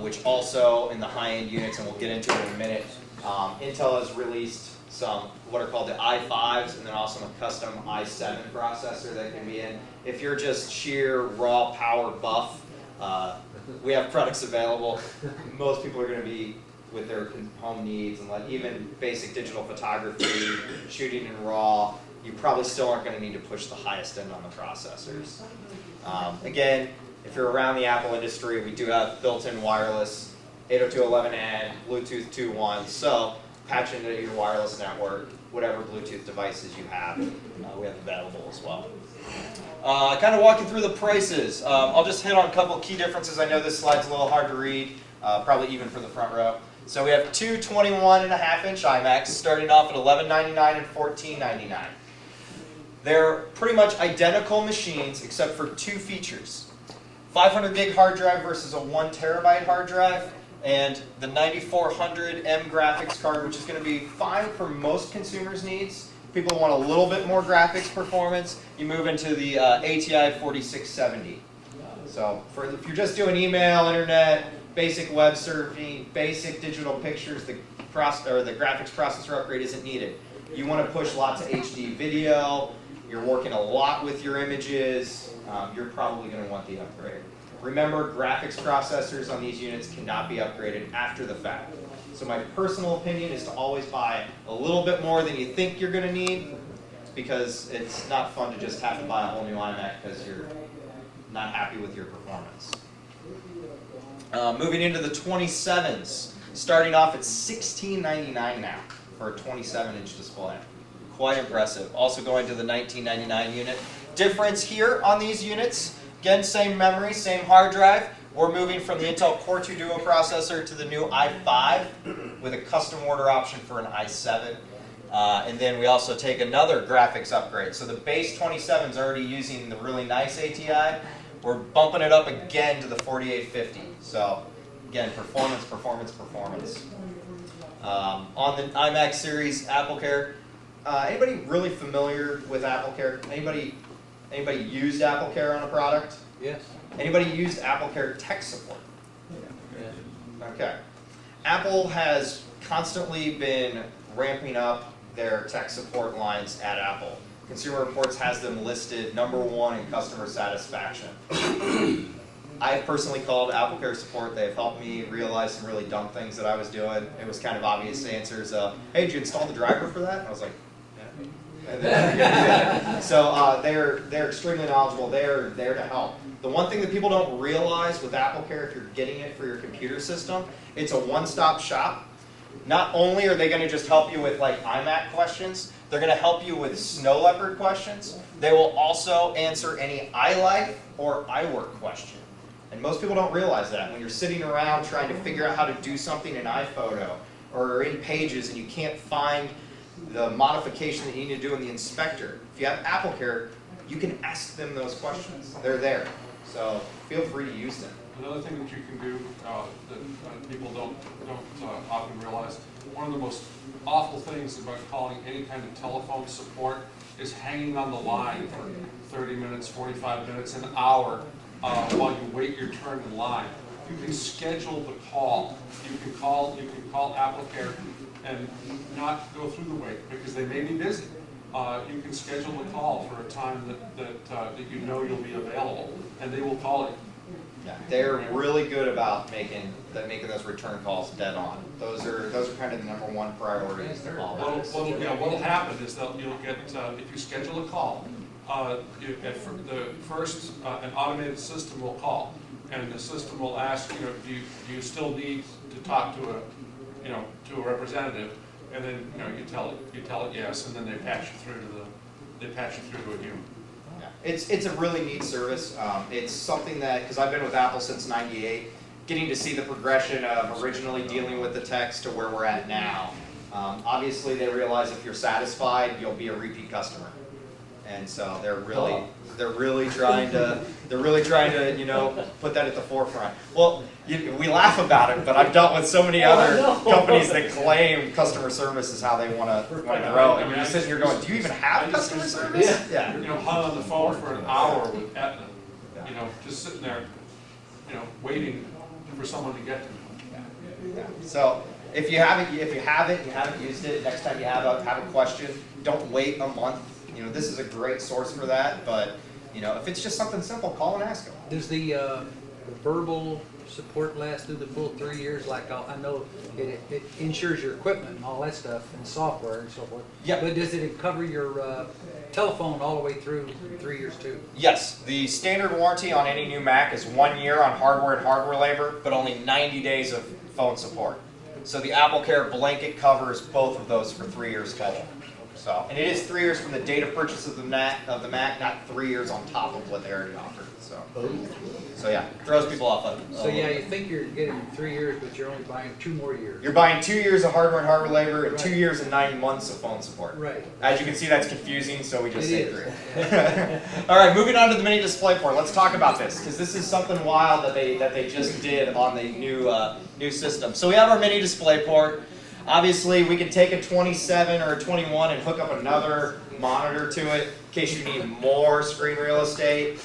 Speaker 16: which also in the high-end units, and we'll get into it in a minute, Intel has released some what are called the i5s and then also a custom i7 processor that can be in. If you're just sheer raw power buff, we have products available. Most people are going to be with their home needs and like even basic digital photography, shooting in RAW. You probably still aren't going to need to push the highest end on the processors. Again, if you're around the Apple industry, we do have built-in wireless 802.11n, Bluetooth 2.1, so patch into your wireless network, whatever Bluetooth devices you have, we have available as well. Kind of walking through the prices. I'll just hit on a couple of key differences. I know this slide's a little hard to read, probably even for the front row. So we have two 21.5-inch iMacs starting off at $11.99 and $14.99. They're pretty much identical machines except for 2 features. 500 gig hard drive versus a 1 terabyte hard drive, and the 9400M graphics card, which is going to be fine for most consumers' needs. People want a little bit more graphics performance, you move into the ATI 4670. So if you're just doing email, internet, basic web surfing, basic digital pictures, the graphics processor upgrade isn't needed. You want to push lots of HD video, you're working a lot with your images, you're probably going to want the upgrade. Remember, graphics processors on these units cannot be upgraded after the fact. So my personal opinion is to always buy a little bit more than you think you're going to need, because it's not fun to just have to buy a whole new iMac because you're not happy with your performance. Moving into the 27s, starting off at $16.99 now for a 27-inch display. Quite impressive. Also going to the $19.99 unit. Difference here on these units, again, same memory, same hard drive. We're moving from the Intel Core 2 Duo processor to the new i5 with a custom order option for an i7. And then we also take another graphics upgrade. So the base 27 is already using the really nice ATI. We're bumping it up again to the 4850. So again, performance, performance, performance. On the iMac series, AppleCare. Anybody really familiar with AppleCare? Anybody used AppleCare on a product?
Speaker 2: Yes.
Speaker 16: Anybody used AppleCare tech support? Yeah. Okay. Apple has constantly been ramping up their tech support lines at Apple. Consumer Reports has them listed #1 in customer satisfaction. I have personally called AppleCare support. They have helped me realize some really dumb things that I was doing. It was kind of obvious answers. Hey, did you install the driver for that? And I was like, yeah. And then, so they're extremely knowledgeable. They're there to help. The one thing that people don't realize with AppleCare, if you're getting it for your computer system, it's a one-stop shop. Not only are they going to just help you with like iMac questions, they're going to help you with snow leopard questions. They will also answer any iLife or iWork question. And most people don't realize that. When you're sitting around trying to figure out how to do something in iPhoto or in Pages and you can't find the modification that you need to do in the inspector, if you have AppleCare, you can ask them those questions. They're there. So feel free to use them.
Speaker 20: Another thing that you can do that people don't often realize, one of the most awful things about calling any kind of telephone support is hanging on the line for 30 minutes, 45 minutes, an hour while you wait your turn in line. You can schedule the call. You can call AppleCare and not go through the wait because they may be busy. You can schedule the call for a time that you know you'll be available, and they will call you.
Speaker 16: Yeah, they're really good about making those return calls dead on. Those are kind of the #1 priorities.
Speaker 20: What'll happen is you'll get if you schedule a call, an automated system will call, and the system will ask, do you still need to talk to a representative, and then you tell it yes, and then they patch you through to a human.
Speaker 16: It's a really neat service. It's something that, because I've been with Apple since '98, getting to see the progression of originally dealing with the text to where we're at now. Obviously, they realize if you're satisfied, you'll be a repeat customer, and so they're really trying to put that at the forefront. Well, we laugh about it, but I've dealt with so many other companies that claim customer service is how they want to grow, and you're just sitting here going, do you even have customer service? Yeah.
Speaker 20: Hung on the phone for an hour with Aetna, just sitting there, waiting for someone to get to me.
Speaker 16: Yeah. So if you haven't used it, next time you have a question, don't wait a month. This is a great source for that, but if it's just something simple, call and ask them.
Speaker 21: Does the verbal support last through the full 3 years? Like I know it insures your equipment and all that stuff and software and so forth.
Speaker 16: Yeah.
Speaker 21: But does it cover your telephone all the way through 3 years too?
Speaker 16: Yes. The standard warranty on any new Mac is 1 year on hardware and hardware labor, but only 90 days of phone support. So the AppleCare blanket covers both of those for 3 years total. So, and it is 3 years from the date of purchase of the Mac, not 3 years on top of what they already offered. So yeah, throws people off of it.
Speaker 21: So yeah, you think you're getting 3 years, but you're only buying 2 more years.
Speaker 16: You're buying 2 years of hardware and hardware labor and 2 years and 9 months of phone support.
Speaker 21: Right.
Speaker 16: As you can see, that's confusing, so we just say 3. All right, moving on to the mini display port. Let's talk about this because this is something wild that they just did on the new system. So we have our mini display port. Obviously, we can take a 27 or a 21 and hook up another monitor to it in case you need more screen real estate.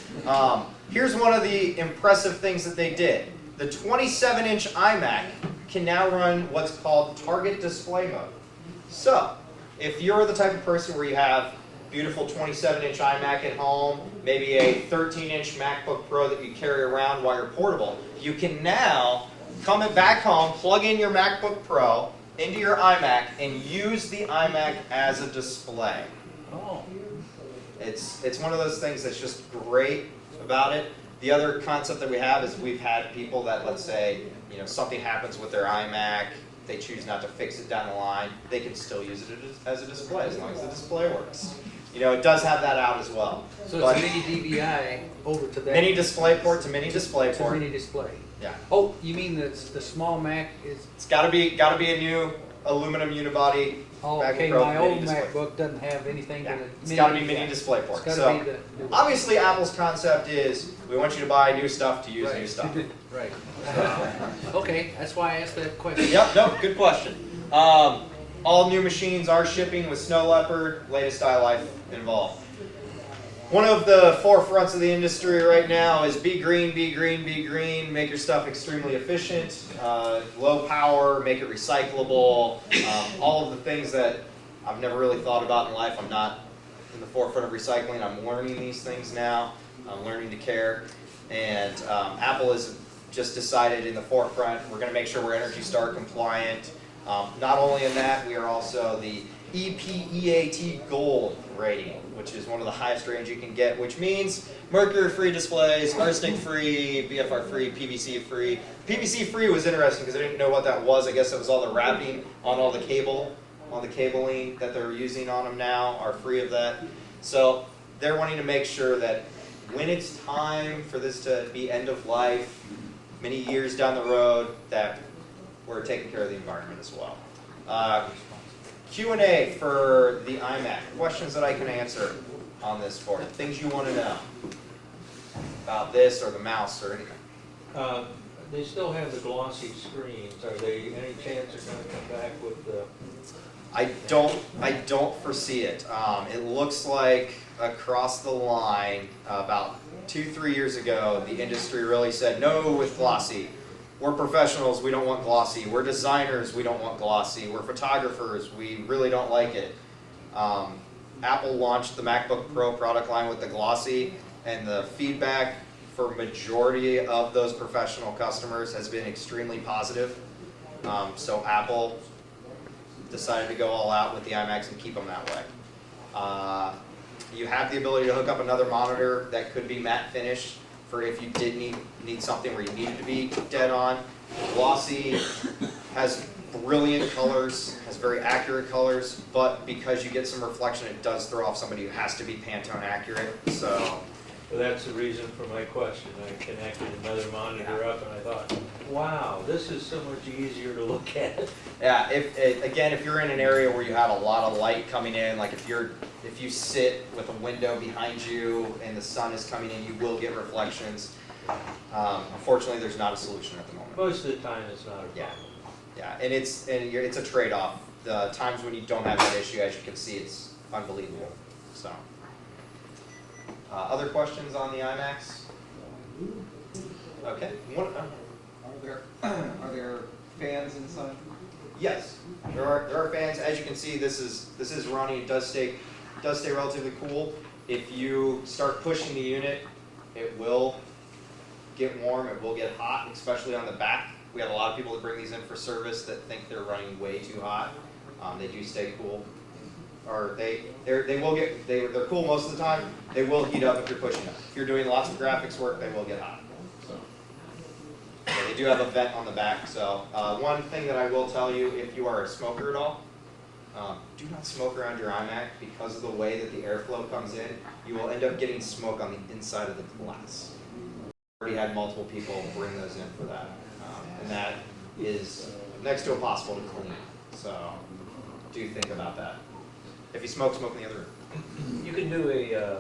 Speaker 16: Here's one of the impressive things that they did. The 27-inch iMac can now run what's called target display mode. So, if you're the type of person where you have beautiful 27-inch iMac at home, maybe a 13-inch MacBook Pro that you carry around while you're portable, you can now come back home, plug in your MacBook Pro into your iMac, and use the iMac as a display.
Speaker 21: Oh.
Speaker 16: It's one of those things that's just great about it. The other concept that we have is we've had people that, let's say, something happens with their iMac, they choose not to fix it down the line, they can still use it as a display as long as the display works. It does have that out as well.
Speaker 21: So it's mini DVI over to that.
Speaker 16: Mini display port to mini display port.
Speaker 21: To mini display.
Speaker 16: Yeah.
Speaker 21: Oh, you mean the small Mac is?
Speaker 16: It's got to be a new aluminum unibody.
Speaker 21: Oh, okay. My old MacBook doesn't have anything.
Speaker 16: Yeah. It's got to be mini display port. So obviously, Apple's concept is we want you to buy new stuff to use new stuff.
Speaker 21: Right. Okay, that's why I asked that question.
Speaker 16: Yep. No, good question. All new machines are shipping with Snow Leopard, latest iLife involved. One of the forefronts of the industry right now is be green, be green, be green, make your stuff extremely efficient, low power, make it recyclable, all of the things that I've never really thought about in life. I'm not in the forefront of recycling. I'm learning these things now. I'm learning to care. And Apple has just decided in the forefront, we're going to make sure we're Energy Star compliant. Not only in that, we are also the EPEAT Gold rating, which is one of the highest ratings you can get, which means mercury-free displays, arsenic-free, BFR-free, PVC-free. PVC-free was interesting because I didn't know what that was. I guess it was all the wrapping on all the cabling that they're using on them now are free of that. So they're wanting to make sure that when it's time for this to be end of life, many years down the road, that we're taking care of the environment as well. Q&A for the iMac. Questions that I can answer on this board. Things you want to know about this or the mouse or anything.
Speaker 3: They still have the glossy screens. Are they any chance they're going to come back with the?
Speaker 16: I don't foresee it. It looks like across the line, about 2-3 years ago, the industry really said no with glossy. We're professionals, we don't want glossy. We're designers, we don't want glossy. We're photographers, we really don't like it. Apple launched the MacBook Pro product line with the glossy, and the feedback for majority of those professional customers has been extremely positive. So Apple decided to go all out with the iMacs and keep them that way. You have the ability to hook up another monitor that could be matte finish for if you did need something where you needed to be dead on. Glossy has brilliant colors, has very accurate colors, but because you get some reflection, it does throw off somebody who has to be Pantone accurate. So
Speaker 3: Well, that's the reason for my question. I connected another monitor up and I thought, wow, this is so much easier to look at.
Speaker 16: yeah, if you're in an area where you have a lot of light coming in, like if you sit with a window behind you and the sun is coming in, you will get reflections. Unfortunately, there's not a solution at the moment.
Speaker 3: Most of the time, it's not a problem.
Speaker 16: Yeah, and it's a trade-off. The times when you don't have that issue, as you can see, it's unbelievable. So, other questions on the iMacs? Okay.
Speaker 18: Are there fans inside?
Speaker 16: Yes, there are fans. As you can see, this is running. It does stay relatively cool. If you start pushing the unit, it will get warm. It will get hot, especially on the back. We have a lot of people that bring these in for service that think they're running way too hot. They do stay cool, or they're cool most of the time. They will heat up if you're pushing them. If you're doing lots of graphics work, they will get hot. So they do have a vent on the back. So one thing that I will tell you, if you are a smoker at all, do not smoke around your iMac because of the way that the airflow comes in. You will end up getting smoke on the inside of the glass. I've already had multiple people bring those in for that, and that is next to impossible to clean. So do think about that. If you smoke, smoke in the other room.
Speaker 13: You can do a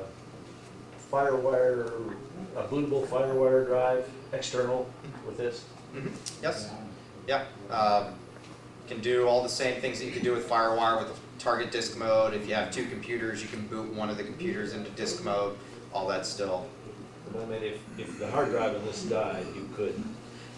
Speaker 13: FireWire, a bootable FireWire drive external with this.
Speaker 16: Mm-hmm. Yes. Yeah. You can do all the same things that you can do with FireWire with the target disk mode. If you have two computers, you can boot one of the computers into disk mode. All that still.
Speaker 13: I mean, if the hard drive in this died, you could.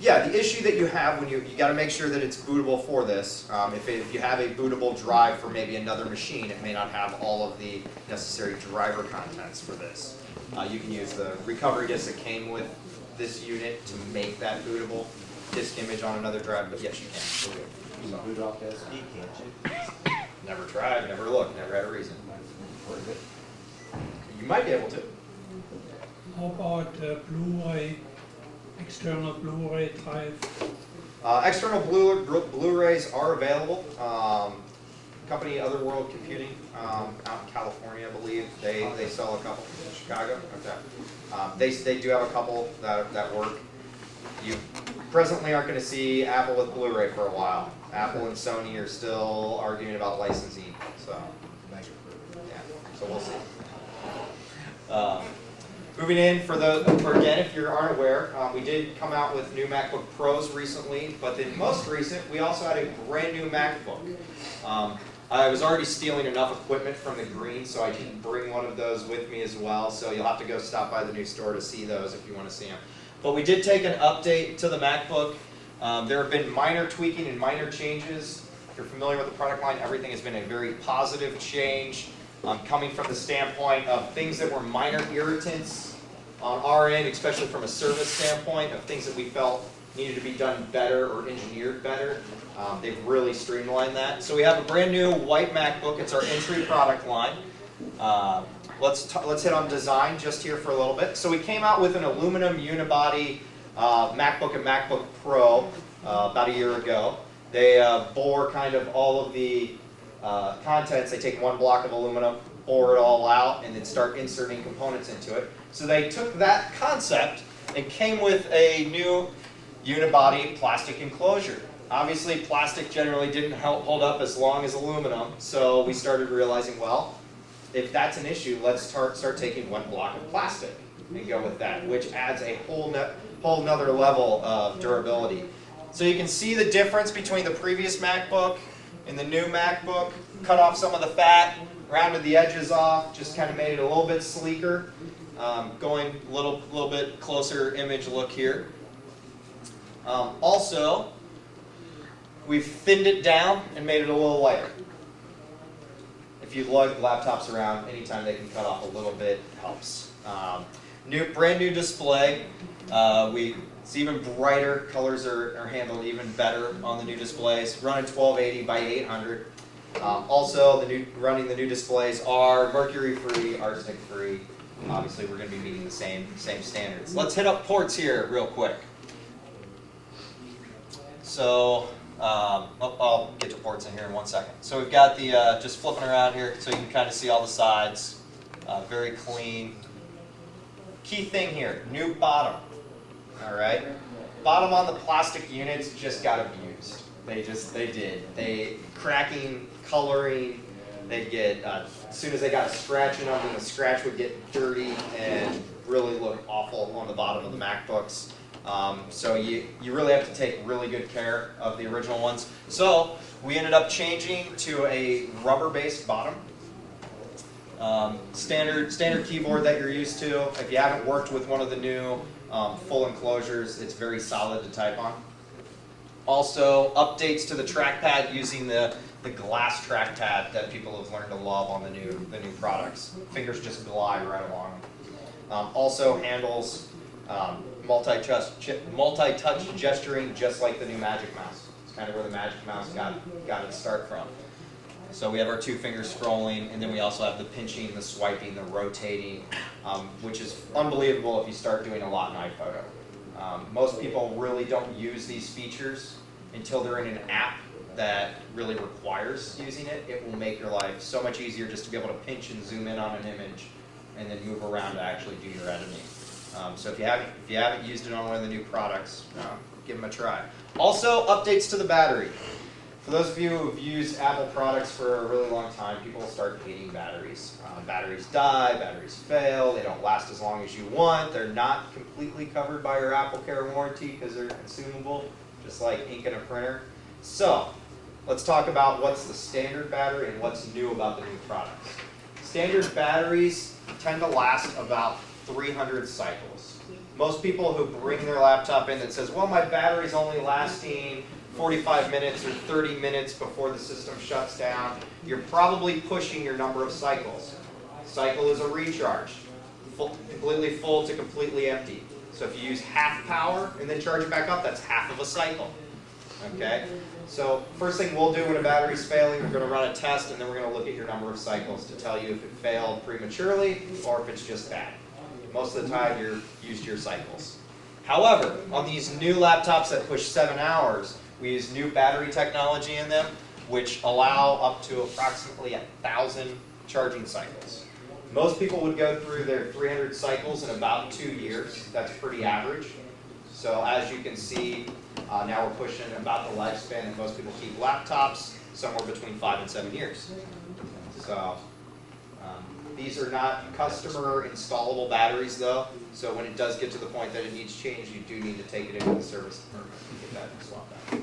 Speaker 16: Yeah, the issue that you have when you got to make sure that it's bootable for this. If you have a bootable drive for maybe another machine, it may not have all of the necessary driver contents for this. You can use the recovery disk that came with this unit to make that bootable disk image on another drive, but yes, you can.
Speaker 13: Okay. You can boot off SD, can't you?
Speaker 16: Never tried, never looked, never had a reason. You might be able to.
Speaker 4: How about Blu-ray, external Blu-ray drive?
Speaker 16: External Blu-rays are available. Company Otherworld Computing out in California, I believe, they sell a couple. Chicago? Okay. They do have a couple that work. You presently aren't going to see Apple with Blu-ray for a while. Apple and Sony are still arguing about licensing, so yeah, so we'll see. Moving in for again, if you aren't aware, we did come out with new MacBook Pros recently, but then most recent, we also had a brand new MacBook. I was already stealing enough equipment from the green, so I didn't bring one of those with me as well, so you'll have to go stop by the new store to see those if you want to see them. But we did take an update to the MacBook. There have been minor tweaking and minor changes. If you're familiar with the product line, everything has been a very positive change. coming from the standpoint of things that were minor irritants on our end, especially from a service standpoint, of things that we felt needed to be done better or engineered better. They've really streamlined that. So we have a brand new white MacBook. It's our entry product line. Let's hit on design just here for a little bit. So we came out with an aluminum unibody MacBook and MacBook Pro about a year ago. They bore kind of all of the contents. They take one block of aluminum, bore it all out, and then start inserting components into it. So they took that concept and came with a new unibody plastic enclosure. Obviously, plastic generally didn't hold up as long as aluminum, so we started realizing, well, if that's an issue, let's start taking one block of plastic and go with that, which adds a whole nother level of durability. So you can see the difference between the previous MacBook and the new MacBook. Cut off some of the fat, rounded the edges off, just kind of made it a little bit sleeker. Going a little bit closer image look here. Also, we've thinned it down and made it a little lighter. If you lug laptops around, anytime they can cut off a little bit helps. Brand new display. It's even brighter. Colors are handled even better on the new displays. Running 1280 by 800. Also, running the new displays are mercury-free, arsenic-free. Obviously, we're going to be meeting the same standards. Let's hit up ports here real quick. So, I'll get to ports in here in 1 second. So we've got the, just flipping around here so you can kind of see all the sides. Very clean. Key thing here, new bottom. All right. Bottom on the plastic units just got abused. They did. Cracking, coloring, they'd get, as soon as they got a scratch in them, then the scratch would get dirty and really look awful on the bottom of the MacBooks. So you really have to take really good care of the original ones. So we ended up changing to a rubber-based bottom. Standard keyboard that you're used to. If you haven't worked with one of the new full enclosures, it's very solid to type on. Also, updates to the trackpad using the glass trackpad that people have learned to love on the new products. Fingers just glide right along. Also handles multi-touch gesturing, just like the new Magic Mouse. It's kind of where the Magic Mouse got its start from. So we have our 2 fingers scrolling, and then we also have the pinching, the swiping, the rotating, which is unbelievable if you start doing a lot in iPhoto. Most people really don't use these features until they're in an app that really requires using it. It will make your life so much easier just to be able to pinch and zoom in on an image and then move around to actually do your editing. So if you haven't used it on one of the new products, give them a try. Also, updates to the battery. For those of you who've used Apple products for a really long time, people start hating batteries. Batteries die, batteries fail, they don't last as long as you want, they're not completely covered by your Apple Care warranty because they're consumable, just like ink in a printer. So, let's talk about what's the standard battery and what's new about the new products. Standard batteries tend to last about 300 cycles. Most people who bring their laptop in that says, well, my battery's only lasting 45 minutes or 30 minutes before the system shuts down, you're probably pushing your number of cycles. Cycle is a recharge, completely full to completely empty. So if you use half power and then charge it back up, that's half of a cycle. Okay? So first thing we'll do when a battery's failing, we're going to run a test, and then we're going to look at your number of cycles to tell you if it failed prematurely or if it's just bad. Most of the time, you're used to your cycles. However, on these new laptops that push 7 hours, we use new battery technology in them, which allow up to approximately 1,000 charging cycles. Most people would go through their 300 cycles in about 2 years. That's pretty average. So as you can see, now we're pushing about the lifespan that most people keep laptops, somewhere between 5 and 7 years. So these are not customer installable batteries though, so when it does get to the point that it needs change, you do need to take it into the service department to get that swapped out.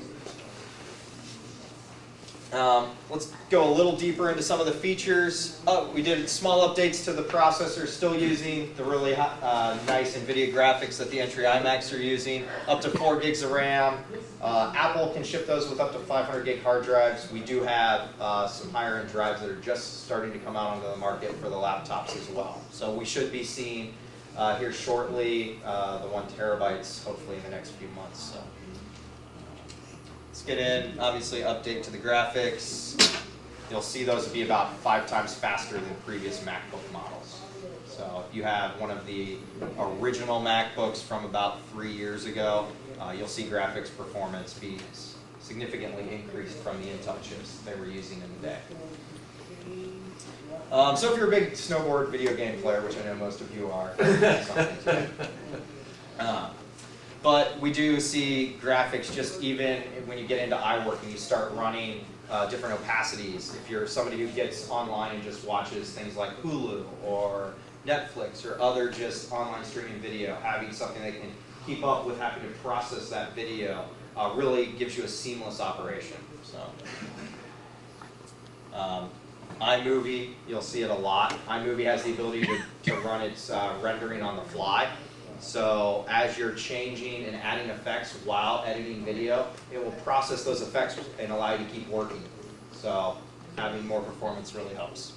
Speaker 16: Let's go a little deeper into some of the features. We did small updates to the processor, still using the really nice NVIDIA graphics that the entry iMacs are using, up to 4 gigs of RAM. Apple can ship those with up to 500 gig hard drives. We do have some higher end drives that are just starting to come out onto the market for the laptops as well. So we should be seeing here shortly the 1 terabytes, hopefully in the next few months. So. Let's get in, obviously update to the graphics. You'll see those be about 5 times faster than previous MacBook models. So if you have one of the original MacBooks from about 3 years ago, you'll see graphics performance be significantly increased from the Intel chips they were using in the day. So if you're a big snowboard video game player, which I know most of you are, that's something to but we do see graphics just even when you get into iWork and you start running different opacities. If you're somebody who gets online and just watches things like Hulu or Netflix or other just online streaming video, having something that can keep up with having to process that video really gives you a seamless operation. So, iMovie, you'll see it a lot. iMovie has the ability to run its rendering on the fly. So as you're changing and adding effects while editing video, it will process those effects and allow you to keep working. So having more performance really helps.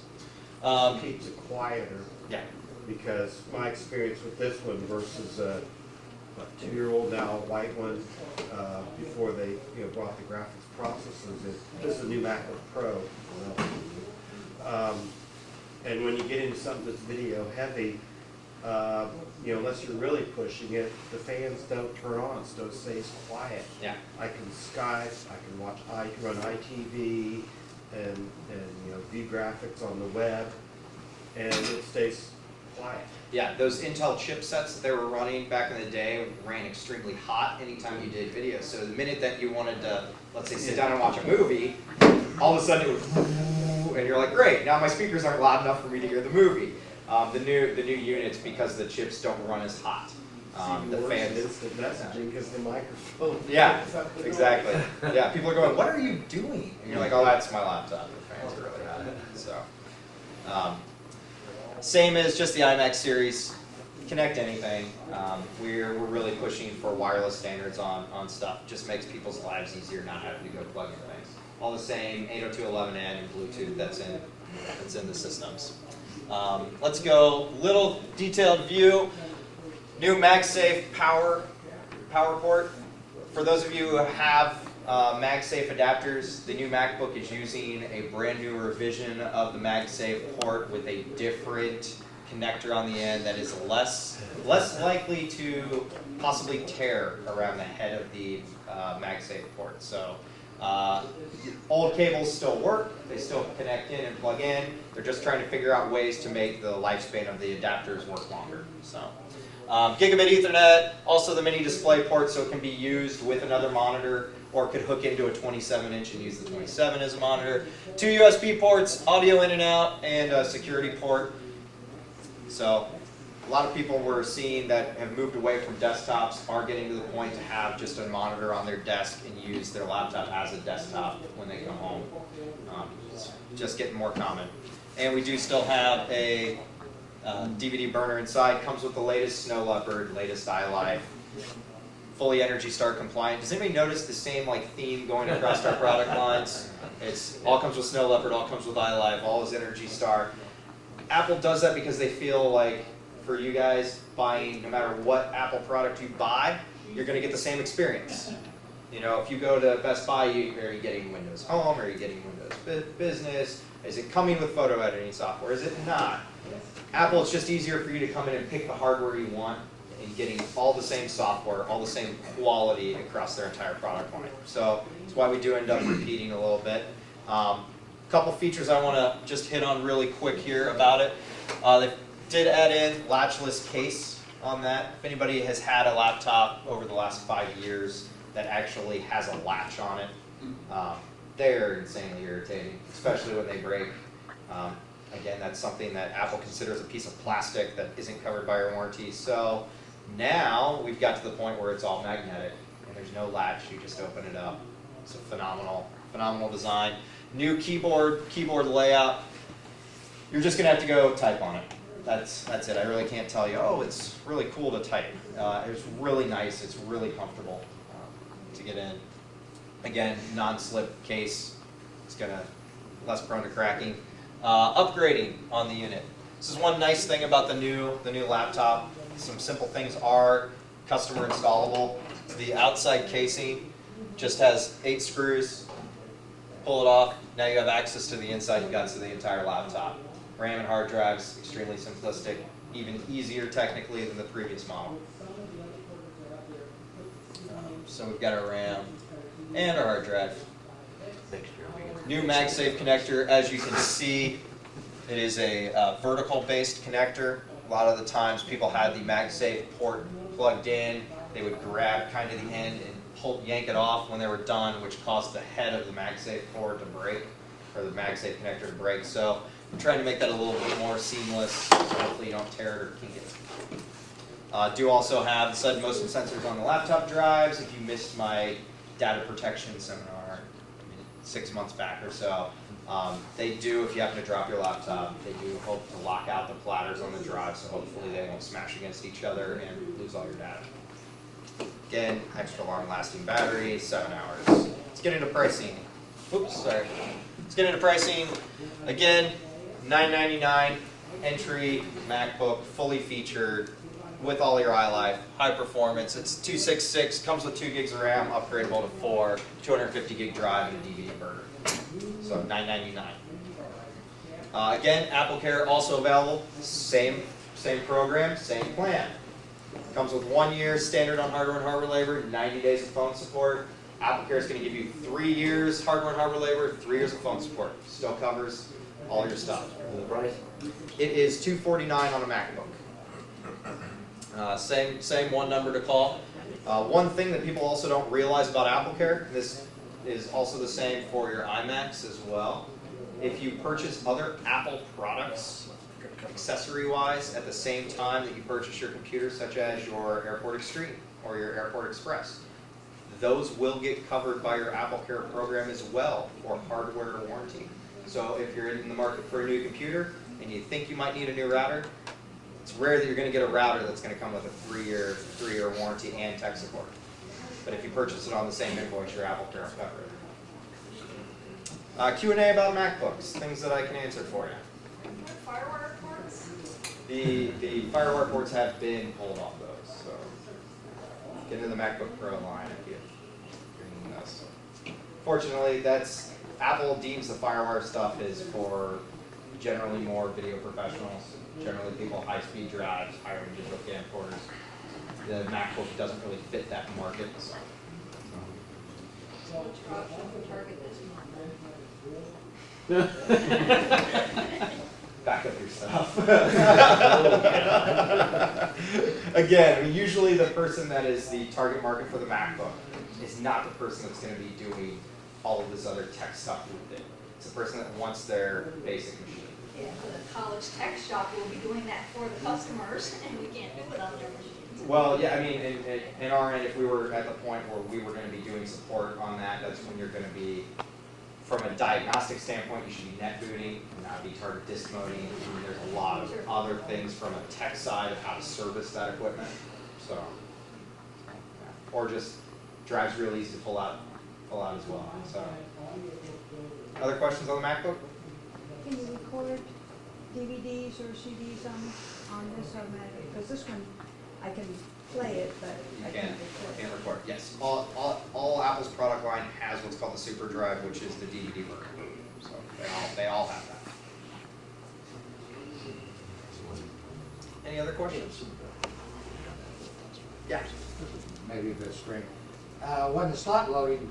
Speaker 19: Keeps it quieter.
Speaker 16: Yeah.
Speaker 19: Because my experience with this one versus a 2-year-old now, a white one, before they brought the graphics processors in. This is a new MacBook Pro. And when you get into something that's video heavy, unless you're really pushing it, the fans don't turn on, so it stays quiet.
Speaker 16: Yeah.
Speaker 19: I can Skype, I can run ITV, and view graphics on the web, and it stays quiet.
Speaker 16: Yeah, those Intel chipsets that they were running back in the day ran extremely hot anytime you did video. So the minute that you wanted to, let's say, sit down and watch a movie, all of a sudden it would, and you're like, great, now my speakers aren't loud enough for me to hear the movie. The new units, because the chips don't run as hot. The fans.
Speaker 19: Instant messaging because the microphone.
Speaker 16: Yeah, exactly. Yeah, people are going, what are you doing? And you're like, oh, that's my laptop. The fans are really hot. So, same as just the iMac series. Connect anything. We're really pushing for wireless standards on stuff. Just makes people's lives easier, not having to go plug in things. All the same 802.11n and Bluetooth that's in the systems. Let's go little detailed view. New MagSafe power port. For those of you who have MagSafe adapters, the new MacBook is using a brand new revision of the MagSafe port with a different connector on the end that is less likely to possibly tear around the head of the MagSafe port. So old cables still work, they still connect in and plug in. They're just trying to figure out ways to make the lifespan of the adapters work longer. So, Gigabit Ethernet, also the mini display port, so it can be used with another monitor, or it could hook into a 27-inch and use the 27 as a monitor. 2 USB ports, audio in and out, and a security port. So, a lot of people we're seeing that have moved away from desktops are getting to the point to have just a monitor on their desk and use their laptop as a desktop when they come home. It's just getting more common. And we do still have a DVD burner inside. Comes with the latest Snow Leopard, latest iLife, fully Energy Star compliant. Does anybody notice the same theme going across our product lines? It's all comes with Snow Leopard, all comes with iLife, all is Energy Star. Apple does that because they feel like for you guys buying, no matter what Apple product you buy, you're going to get the same experience. If you go to Best Buy, are you getting Windows Home? Are you getting Windows Business? Is it coming with photo editing software? Is it not? Apple, it's just easier for you to come in and pick the hardware you want and getting all the same software, all the same quality across their entire product line. So that's why we do end up repeating a little bit. Couple features I want to just hit on really quick here about it. They did add in latchless case on that. If anybody has had a laptop over the last 5 years that actually has a latch on it, they're insanely irritating, especially when they break. Again, that's something that Apple considers a piece of plastic that isn't covered by our warranty. So now we've got to the point where it's all magnetic and there's no latch, you just open it up. It's a phenomenal design. New keyboard layout. You're just gonna have to go type on it. That's it. I really can't tell you, oh, it's really cool to type. It's really nice. It's really comfortable to get in. Again, non-slip case. It's gonna less prone to cracking. Upgrading on the unit. This is one nice thing about the new laptop. Some simple things are customer installable. The outside casing just has 8 screws. Pull it off. Now you have access to the inside guts of the entire laptop. RAM and hard drives, extremely simplistic, even easier technically than the previous model. So we've got our RAM and our hard drive. New MagSafe connector, as you can see, it is a vertical based connector. A lot of the times people had the MagSafe port plugged in, they would grab kind of the end and yank it off when they were done, which caused the head of the MagSafe port to break, or the MagSafe connector to break. So I'm trying to make that a little bit more seamless, so hopefully you don't tear it or kink it. Do also have the sudden motion sensors on the laptop drives. If you missed my data protection seminar 6 months back or so, they do, if you happen to drop your laptop, they do hope to lock out the platters on the drive, so hopefully they won't smash against each other and lose all your data. Again, extra long lasting battery, 7 hours. Let's get into pricing. Oops, sorry. Let's get into pricing. Again, $999 entry MacBook, fully featured with all your iLife, high performance. It's 266, comes with 2 gigs of RAM, upgradable to 4, 250 gig drive, and a DVD burner. So $999. Again, AppleCare also available. Same program, same plan. Comes with 1 year standard on hardware and hardware labor, 90 days of phone support. AppleCare is going to give you 3 years hardware and hardware labor, 3 years of phone support. Still covers all your stuff. It is $249 on a MacBook. Same one number to call. One thing that people also don't realize about AppleCare, this is also the same for your iMacs as well. If you purchase other Apple products, accessory-wise, at the same time that you purchase your computer, such as your Airport Extreme or your Airport Express, those will get covered by your AppleCare program as well for hardware warranty. So if you're in the market for a new computer and you think you might need a new router, it's rare that you're going to get a router that's going to come with a 3-year warranty and tech support. But if you purchase it on the same invoice, your AppleCare will cover it. Q&A about MacBooks, things that I can answer for you.
Speaker 12: Firewire ports?
Speaker 16: The firewire ports have been pulled off those, so get into the MacBook Pro line if you're needing those. Fortunately, Apple deems the firewire stuff is for generally more video professionals, generally people high-speed drives, higher digital camcorders. The MacBook doesn't really fit that market. So. Back up your stuff. Again, usually the person that is the target market for the MacBook is not the person that's going to be doing all of this other tech stuff with it. It's the person that wants their basic machine.
Speaker 12: Yeah, the college tech shop will be doing that for the customers, and we can't do it on their machines.
Speaker 16: Well, yeah, I mean, in our end, if we were at the point where we were going to be doing support on that, that's when you're going to be, from a diagnostic standpoint, you should be net booting, not be target disk moding. I mean, there's a lot of other things from a tech side of how to service that equipment. So, yeah. Or just drives real easy to pull out as well. So, other questions on the MacBook?
Speaker 7: Can you record DVDs or CDs on this automatic? Because this one, I can play it, but I can't record.
Speaker 16: Yes. All Apple's product line has what's called the Super Drive, which is the DVD burner. So they all have that. Any other questions?
Speaker 2: Yeah. Maybe a bit string. When the slot loading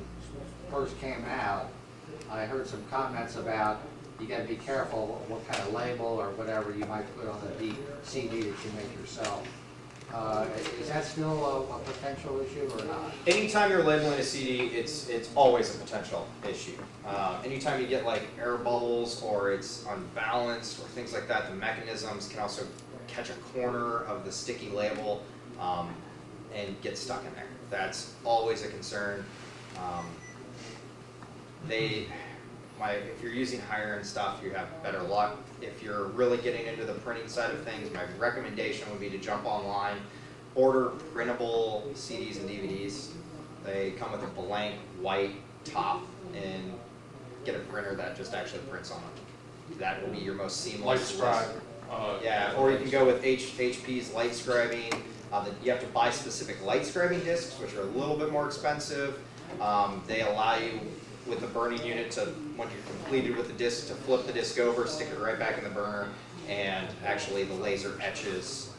Speaker 2: first came out, I heard some comments about you got to be careful what kind of label or whatever you might put on the CD that you make yourself. Is that still a potential issue or not?
Speaker 16: Anytime you're labeling a CD, it's always a potential issue. Anytime you get like air bubbles or it's unbalanced or things like that, the mechanisms can also catch a corner of the sticky label and get stuck in there. That's always a concern. if you're using higher end stuff, you have better luck. If you're really getting into the printing side of things, my recommendation would be to jump online, order printable CDs and DVDs. They come with a blank white top, and get a printer that just actually prints on them. That will be your most seamless.
Speaker 20: Light scribe.
Speaker 16: Yeah, or you can go with HP's light scribing. You have to buy specific light scribing discs, which are a little bit more expensive. They allow you, with the burning unit, to, once you're completed with the disc, to flip the disc over, stick it right back in the burner, and actually the laser etches.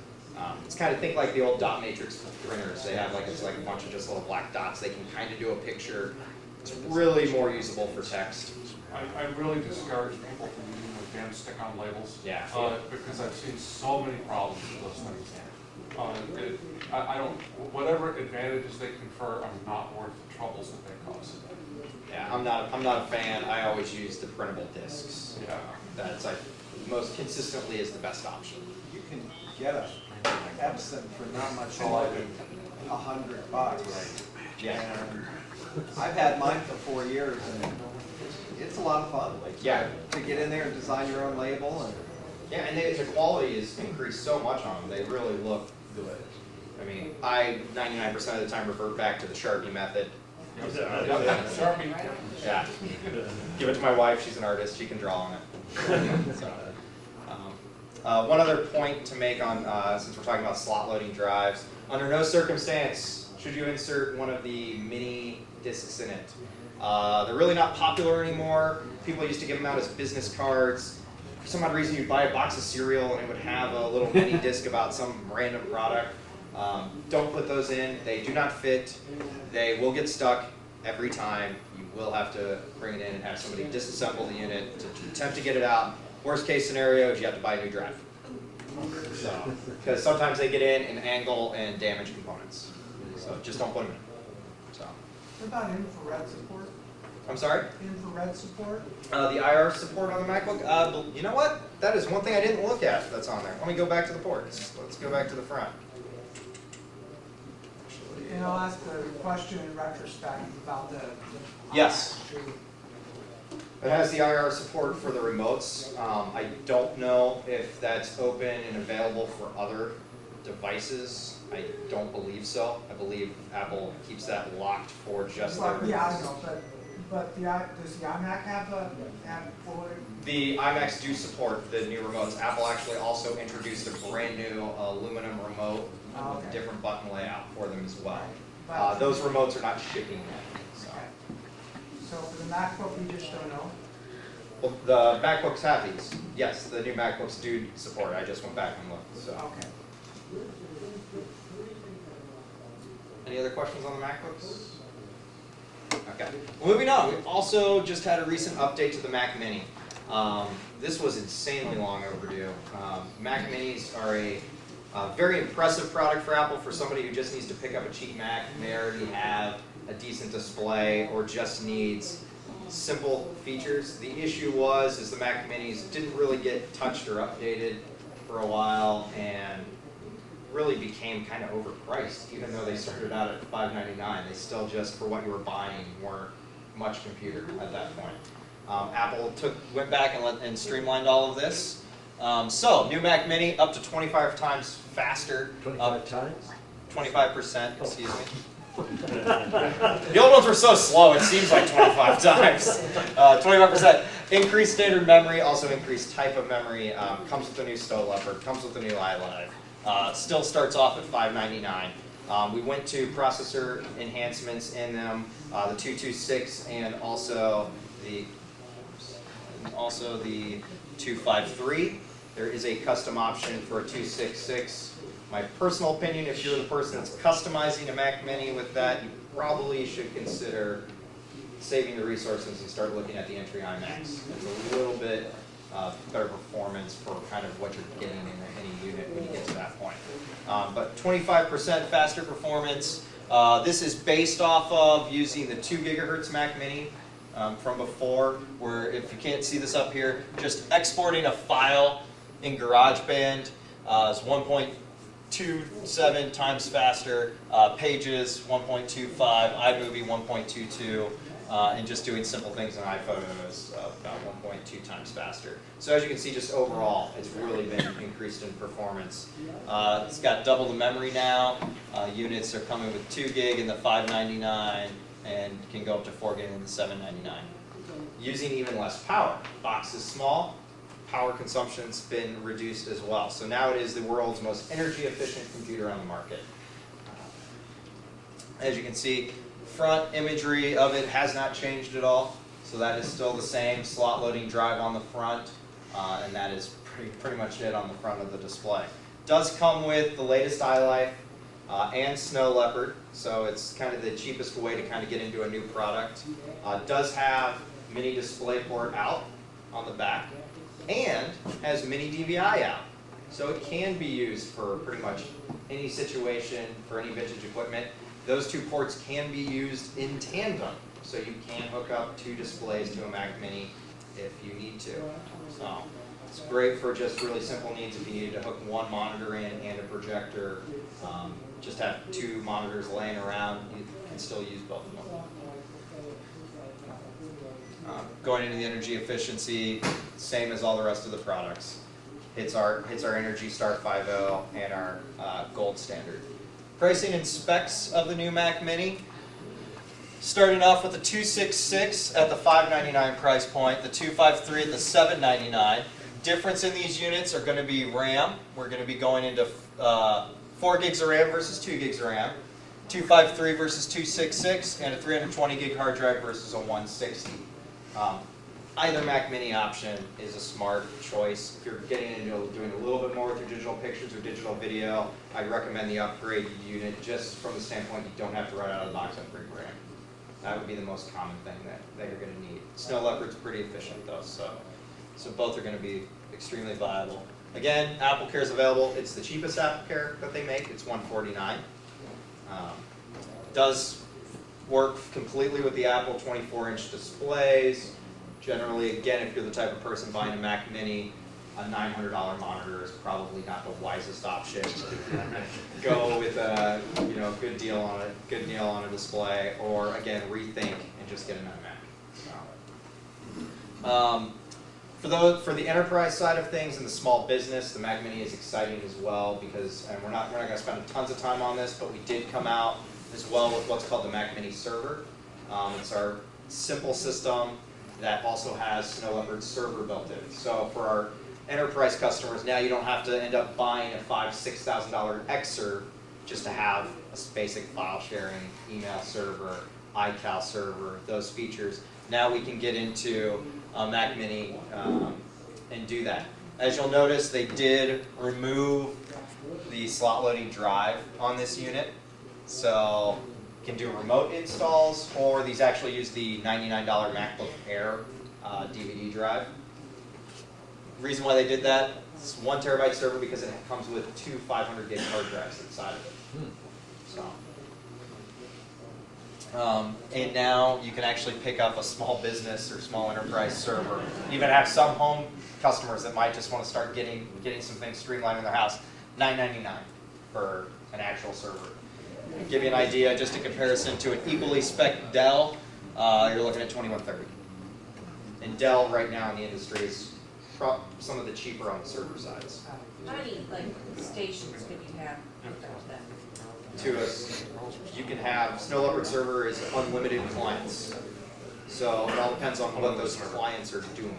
Speaker 16: It's kind of, think like the old dot matrix printers. They have it's like a bunch of just little black dots. They can kind of do a picture. It's really more usable for text.
Speaker 20: I really discourage people from using those damn stick-on labels.
Speaker 16: Yeah.
Speaker 20: Because I've seen so many problems with those things. I don't, whatever advantages they confer are not worth the troubles that they cause.
Speaker 16: Yeah, I'm not a fan. I always use the printable discs.
Speaker 20: Yeah.
Speaker 16: That's most consistently is the best option.
Speaker 18: You can get a Epson for not much more than $100.
Speaker 16: Yeah.
Speaker 18: And I've had mine for 4 years, and it's a lot of fun. To get in there and design your own label, and
Speaker 16: yeah, and the quality has increased so much on them. They really look good. I mean, I 99% of the time revert back to the Sharpie method.
Speaker 20: Sharpie.
Speaker 16: Yeah. Give it to my wife. She's an artist. She can draw on it. One other point to make on, since we're talking about slot loading drives, under no circumstance should you insert one of the mini discs in it. They're really not popular anymore. People used to give them out as business cards. For some odd reason, you'd buy a box of cereal and it would have a little mini disc about some random product. Don't put those in. They do not fit. They will get stuck every time. You will have to bring it in and have somebody disassemble the unit to attempt to get it out. Worst case scenario is you have to buy a new drive. Because sometimes they get in and angle and damage components. So just don't put them in. So.
Speaker 10: What about infrared support?
Speaker 16: I'm sorry?
Speaker 10: Infrared support?
Speaker 16: The IR support on the MacBook? You know what? That is one thing I didn't look at that's on there. Let me go back to the ports. Let's go back to the front.
Speaker 10: And I'll ask the question in retrospect about the
Speaker 16: Yes. It has the IR support for the remotes. I don't know if that's open and available for other devices. I don't believe so. I believe Apple keeps that locked for just their remotes.
Speaker 10: Yeah, I know, but does the iMac have forward?
Speaker 16: The iMacs do support the new remotes. Apple actually also introduced a brand new aluminum remote with a different button layout for them as well. Those remotes are not shipping yet.
Speaker 10: So for the MacBook, we just don't know?
Speaker 16: Well, the MacBooks have these. Yes, the new MacBooks do support it. I just went back and looked. So.
Speaker 10: Okay.
Speaker 16: Any other questions on the MacBooks? Okay. Well, moving on, we also just had a recent update to the Mac Mini. This was insanely long overdue. Mac Minis are a very impressive product for Apple for somebody who just needs to pick up a cheap Mac, may already have a decent display, or just needs simple features. The issue is the Mac Minis didn't really get touched or updated for a while, and really became kind of overpriced. Even though they started out at $599, they still just, for what you were buying, weren't much computer at that point. Apple went back and streamlined all of this. So, new Mac Mini up to 25 times faster.
Speaker 13: 25 times?
Speaker 16: 25%, excuse me. The old ones were so slow, it seems like 25 times. 25% increased standard memory, also increased type of memory. Comes with the new Stow Leopard, comes with the new iLive. Still starts off at $599. We went to processor enhancements in them, the 226 and also the 253. There is a custom option for a 266. My personal opinion, if you're the person that's customizing a Mac Mini with that, you probably should consider saving the resources and start looking at the entry iMacs. It's a little bit better performance for kind of what you're getting in any unit when you get to that point. But 25% faster performance. This is based off of using the 2 gigahertz Mac Mini from before, where if you can't see this up here, just exporting a file in GarageBand is 1.27 times faster, Pages 1.25, iMovie 1.22. and just doing simple things on iPhoto is about 1.2 times faster. So as you can see, just overall, it's really been increased in performance. It's got double the memory now. Units are coming with 2 gig in the $599 and can go up to 4 gig in the $799. Using even less power. Box is small. Power consumption's been reduced as well. So now it is the world's most energy efficient computer on the market. As you can see, front imagery of it has not changed at all. So that is still the same slot loading drive on the front, and that is pretty much it on the front of the display. Does come with the latest iLife and Snow Leopard, so it's kind of the cheapest way to kind of get into a new product. Does have mini DisplayPort out on the back, and has mini DVI out. So it can be used for pretty much any situation, for any vintage equipment. Those 2 ports can be used in tandem, so you can hook up 2 displays to a Mac Mini if you need to. So it's great for just really simple needs. If you needed to hook 1 monitor in and a projector, just have 2 monitors laying around, you can still use both of them. Going into the energy efficiency, same as all the rest of the products. Hits our Energy Star 5.0 and our gold standard. Pricing and specs of the new Mac Mini. Starting off with the 266 at the $599 price point, the 253 at the $799. Difference in these units are going to be RAM. We're going to be going into 4 gigs of RAM versus 2 gigs of RAM. 253 versus 266, and a 320 gig hard drive versus a 160. Either Mac Mini option is a smart choice. If you're getting into doing a little bit more with your digital pictures or digital video, I'd recommend the upgrade unit just from the standpoint you don't have to run out of the box and bring RAM. That would be the most common thing that you're going to need. Snow Leopard's pretty efficient though, so both are going to be extremely viable. Again, AppleCare is available. It's the cheapest AppleCare that they make. It's $149. Does work completely with the Apple 24-inch displays. Generally, again, if you're the type of person buying a Mac Mini, a $900 monitor is probably not the wisest option. Go with a good deal on a display, or again rethink and just get another Mac. For the enterprise side of things and the small business, the Mac Mini is exciting as well because, and we're not going to spend tons of time on this, but we did come out as well with what's called the Mac Mini Server. It's our simple system that also has Snow Leopard server built in. So for our enterprise customers, now you don't have to end up buying a $5,000 to $6,000 Xserve just to have a basic file sharing, email server, iCal server, those features. Now we can get into a Mac Mini and do that. As you'll notice, they did remove the slot loading drive on this unit. So you can do remote installs, or these actually use the $99 MacBook Air DVD drive. The reason why they did that, it's 1 terabyte server because it comes with 2 500 gig hard drives inside of it. So, and now you can actually pick up a small business or small enterprise server. Even have some home customers that might just want to start getting some things streamlined in their house. $9.99 for an actual server. To give you an idea, just a comparison to an equally spec Dell, you're looking at $21.30. And Dell right now in the industry is some of the cheaper on the server sides.
Speaker 12: How many stations can you have with that?
Speaker 16: You can have Snow Leopard server is unlimited clients. So it all depends on what those clients are doing.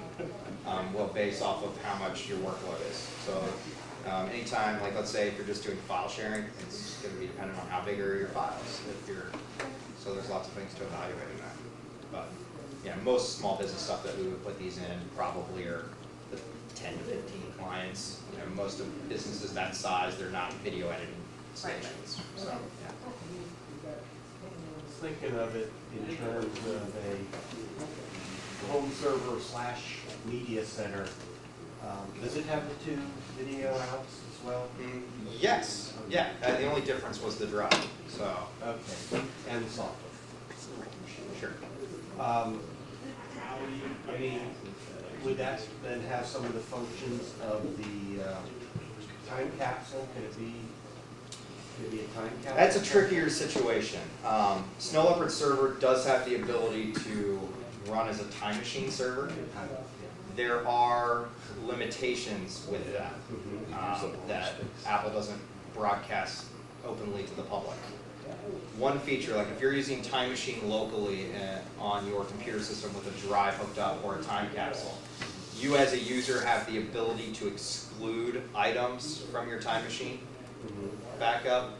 Speaker 16: Will base off of how much your workload is. So anytime, like let's say if you're just doing file sharing, it's going to be dependent on how big are your files. So there's lots of things to evaluate in that. But yeah, most small business stuff that we would put these in probably are the 10 to 15 clients. Most of businesses that size, they're not video editing stations. So yeah.
Speaker 19: Thinking of it in terms of a home server / media center, does it have the 2 video outs as well?
Speaker 16: Yes. Yeah. The only difference was the drive. So.
Speaker 19: Okay. And the software.
Speaker 16: Sure.
Speaker 19: Would that then have some of the functions of the time capsule? Could it be maybe a time cap?
Speaker 16: That's a trickier situation. Snow Leopard server does have the ability to run as a time machine server. There are limitations with that, that Apple doesn't broadcast openly to the public. One feature, like if you're using Time Machine locally on your computer system with a drive hooked up or a time capsule, you as a user have the ability to exclude items from your Time Machine backup.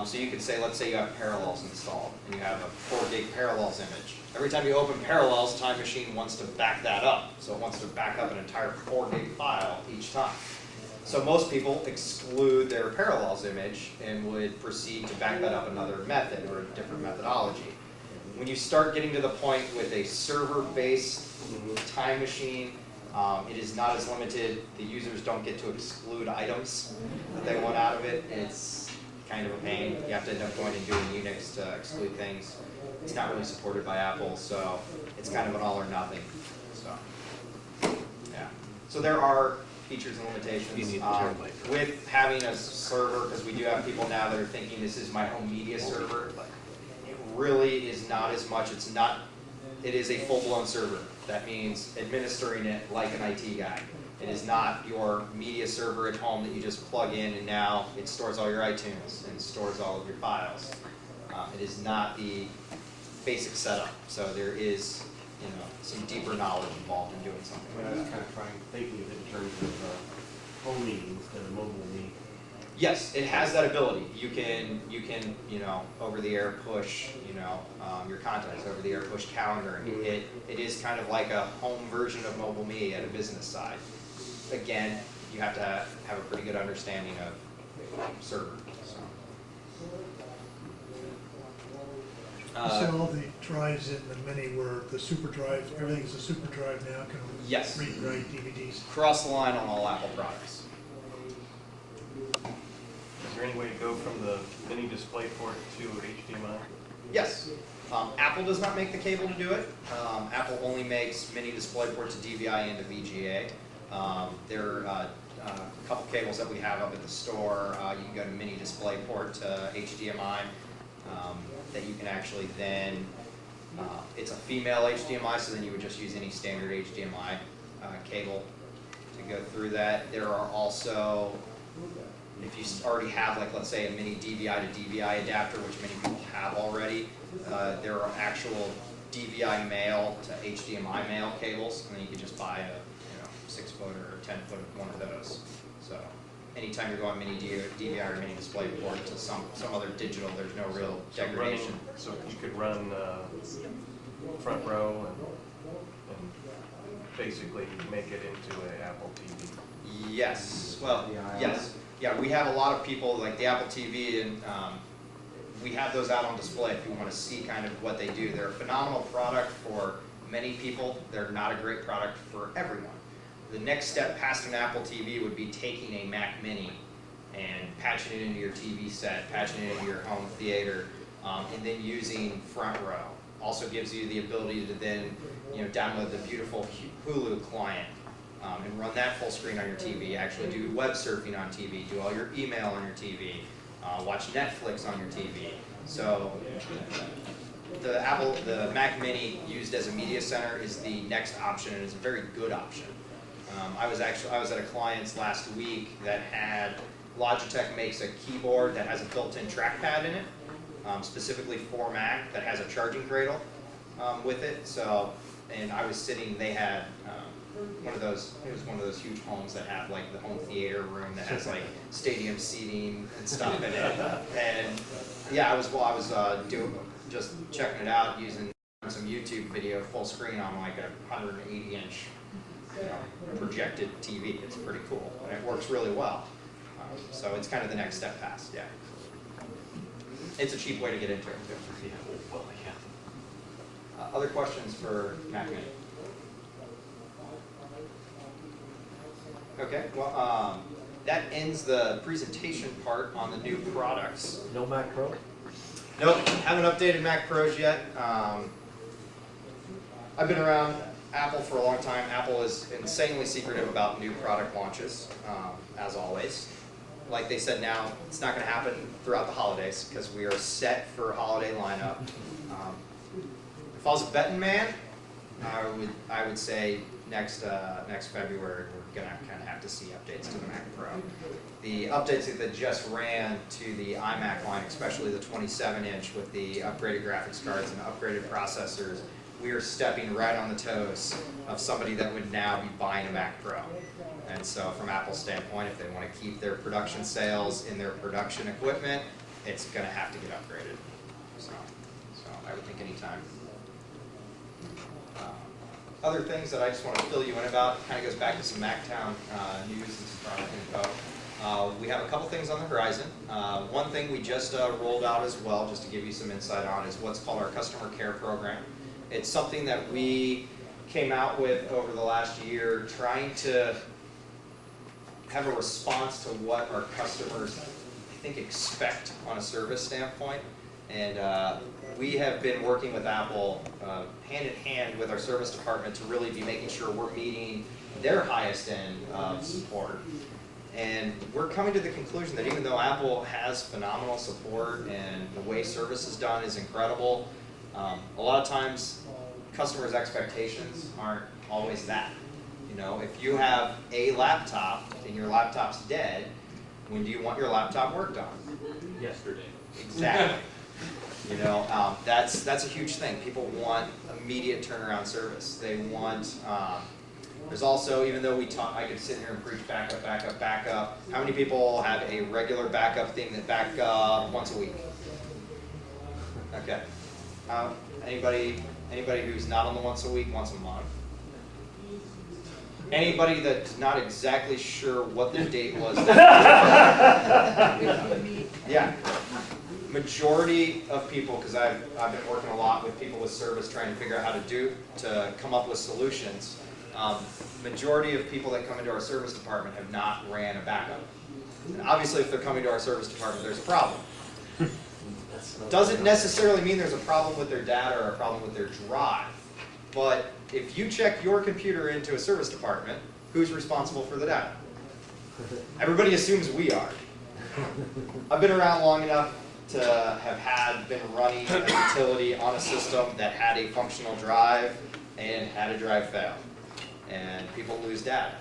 Speaker 16: So you could say, let's say you have Parallels installed and you have a 4 gig Parallels image. Every time you open Parallels, Time Machine wants to back that up. So it wants to back up an entire 4 gig file each time. So most people exclude their Parallels image and would proceed to back that up another method or a different methodology. When you start getting to the point with a server-based Time Machine, it is not as limited. The users don't get to exclude items that they want out of it. It's kind of a pain. You have to end up going and doing Unix to exclude things. It's not really supported by Apple, so it's kind of an all or nothing. So, yeah. So there are features and limitations with having a server, because we do have people now that are thinking this is my home media server. It really is not as much. It's not. It is a full-blown server. That means administering it like an IT guy. It is not your media server at home that you just plug in and now it stores all your iTunes and stores all of your files. It is not the basic setup. So there is, some deeper knowledge involved in doing something
Speaker 19: But I
Speaker 16: like
Speaker 19: was
Speaker 16: that.
Speaker 19: kind of thinking of it in terms of home meeting instead of mobile meeting.
Speaker 16: Yes, it has that ability. You can, over the air push, your contacts, over the air push calendaring. It is kind of like a home version of Mobile Me at a business side. Again, you have to have a pretty good understanding of server.
Speaker 17: So all the drives in the Mini were the super drive, everything's a super drive now, can
Speaker 16: Yes.
Speaker 17: read and write DVDs.
Speaker 16: Cross the line on all Apple products.
Speaker 8: Is there any way to go from the mini display port to HDMI?
Speaker 16: Yes. Apple does not make the cable to do it. Apple only makes mini DisplayPort to DVI and to VGA. There are a couple cables that we have up at the store. You can go to mini DisplayPort to HDMI that you can actually then, it's a female HDMI, so then you would just use any standard HDMI cable to go through that. There are also, if you already have, like, let's say a mini DVI to DVI adapter, which many people have already, there are actual DVI male to HDMI male cables, and then you can just buy a 6-foot or 10-foot of one of those. So anytime you're going mini DVI or mini DisplayPort to some other digital, there's no real degradation.
Speaker 8: So you could run front row and basically make it into an Apple TV.
Speaker 16: Yes. Well, yes. Yeah, we have a lot of people like the Apple TV, and we have those out on display if you want to see kind of what they do. They're a phenomenal product for many people. They're not a great product for everyone. The next step past an Apple TV would be taking a Mac Mini and patching it into your TV set, patching it into your home theater, and then using Front Row. Also gives you the ability to then, download the beautiful Hulu client and run that full screen on your TV. Actually do web surfing on TV, do all your email on your TV, watch Netflix on your TV. So the Mac Mini used as a media center is the next option, and it's a very good option. I was at a client's last week that had Logitech makes a keyboard that has a built-in trackpad in it, specifically for Mac, that has a charging cradle with it. So, and I was sitting, they had one of those huge homes that have like the home theater room that has like stadium seating and stuff in it. And yeah, I was just checking it out using some YouTube video full screen on like a 180-inch projected TV. It's pretty cool, and it works really well. So it's kind of the next step past, yeah. It's a cheap way to get into it too. Other questions for Mac Mini? Okay, well, that ends the presentation part on the new products.
Speaker 13: No Mac Pro?
Speaker 16: Nope, haven't updated Mac Pros yet. I've been around Apple for a long time. Apple is insanely secretive about new product launches, as always. like they said now, it's not gonna happen throughout the holidays, because we are set for holiday lineup. If I was a betting man, I would say next February, we're gonna kinda have to see updates to the Mac Pro. The updates that just ran to the iMac line, especially the 27-inch with the upgraded graphics cards and upgraded processors, we are stepping right on the toes of somebody that would now be buying a Mac Pro. And so from Apple's standpoint, if they want to keep their production sales in their production equipment, it's going to have to get upgraded. So I would think anytime. Other things that I just want to fill you in about, kind of goes back to some MacTown news and some product info. We have a couple things on the horizon. One thing we just rolled out as well, just to give you some insight on, is what's called our customer care program. It's something that we came out with over the last year, trying to have a response to what our customers, I think, expect on a service standpoint. And we have been working with Apple hand in hand with our service department to really be making sure we're meeting their highest end of support. And we're coming to the conclusion that even though Apple has phenomenal support and the way service is done is incredible, a lot of times customers' expectations aren't always that. You know, if you have a laptop and your laptop's dead, when do you want your laptop worked on?
Speaker 9: Yesterday.
Speaker 16: Exactly. You know, that's a huge thing. People want immediate turnaround service. They want, there's also, even though I could sit here and preach backup, backup, backup, how many people have a regular backup thing that back up once a week? Okay. Anybody who's not on the once a week, once a month? Anybody that's not exactly sure what the date was? Yeah. Majority of people, because I've been working a lot with people with service trying to figure out how to come up with solutions. Majority of people that come into our service department have not ran a backup. And obviously if they're coming to our service department, there's a problem. Doesn't necessarily mean there's a problem with their data or a problem with their drive. But if you check your computer into a service department, who's responsible for the data? Everybody assumes we are. I've been around long enough to have been running a utility on a system that had a functional drive and had a drive fail. And people lose data.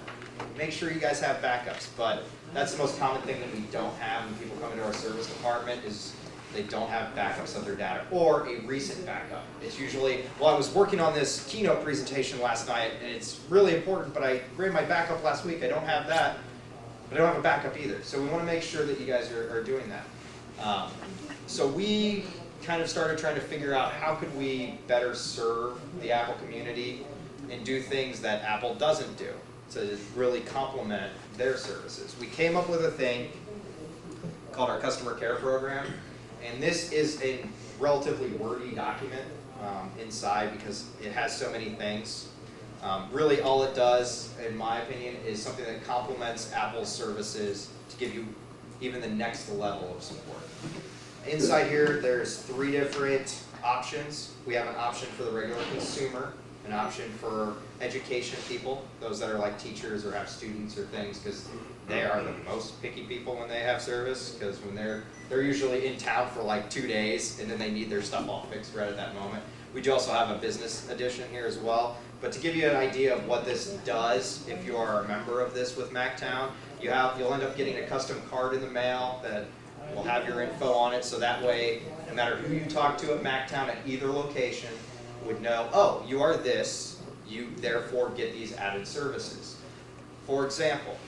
Speaker 16: Make sure you guys have backups, but that's the most common thing that we don't have when people come into our service department is they don't have backups of their data, or a recent backup. It's usually, well, I was working on this keynote presentation last night, and it's really important, but I ran my backup last week. I don't have that, but I don't have a backup either. So we want to make sure that you guys are doing that. So we kind of started trying to figure out how could we better serve the Apple community and do things that Apple doesn't do to really complement their services. We came up with a thing called our customer care program. And this is a relatively wordy document inside because it has so many things. Really all it does, in my opinion, is something that complements Apple's services to give you even the next level of support. Inside here, there's 3 different options. We have an option for the regular consumer, an option for education people, those that are like teachers or have students or things, because they are the most picky people when they have service, because when they're usually in town for like 2 days and then they need their stuff all fixed right at that moment. We do also have a business edition here as well. But to give you an idea of what this does, if you are a member of this with MacTown, you'll end up getting a custom card in the mail that will have your info on it, so that way, no matter who you talk to at MacTown at either location, would know, oh, you are this, you therefore get these added services. For example,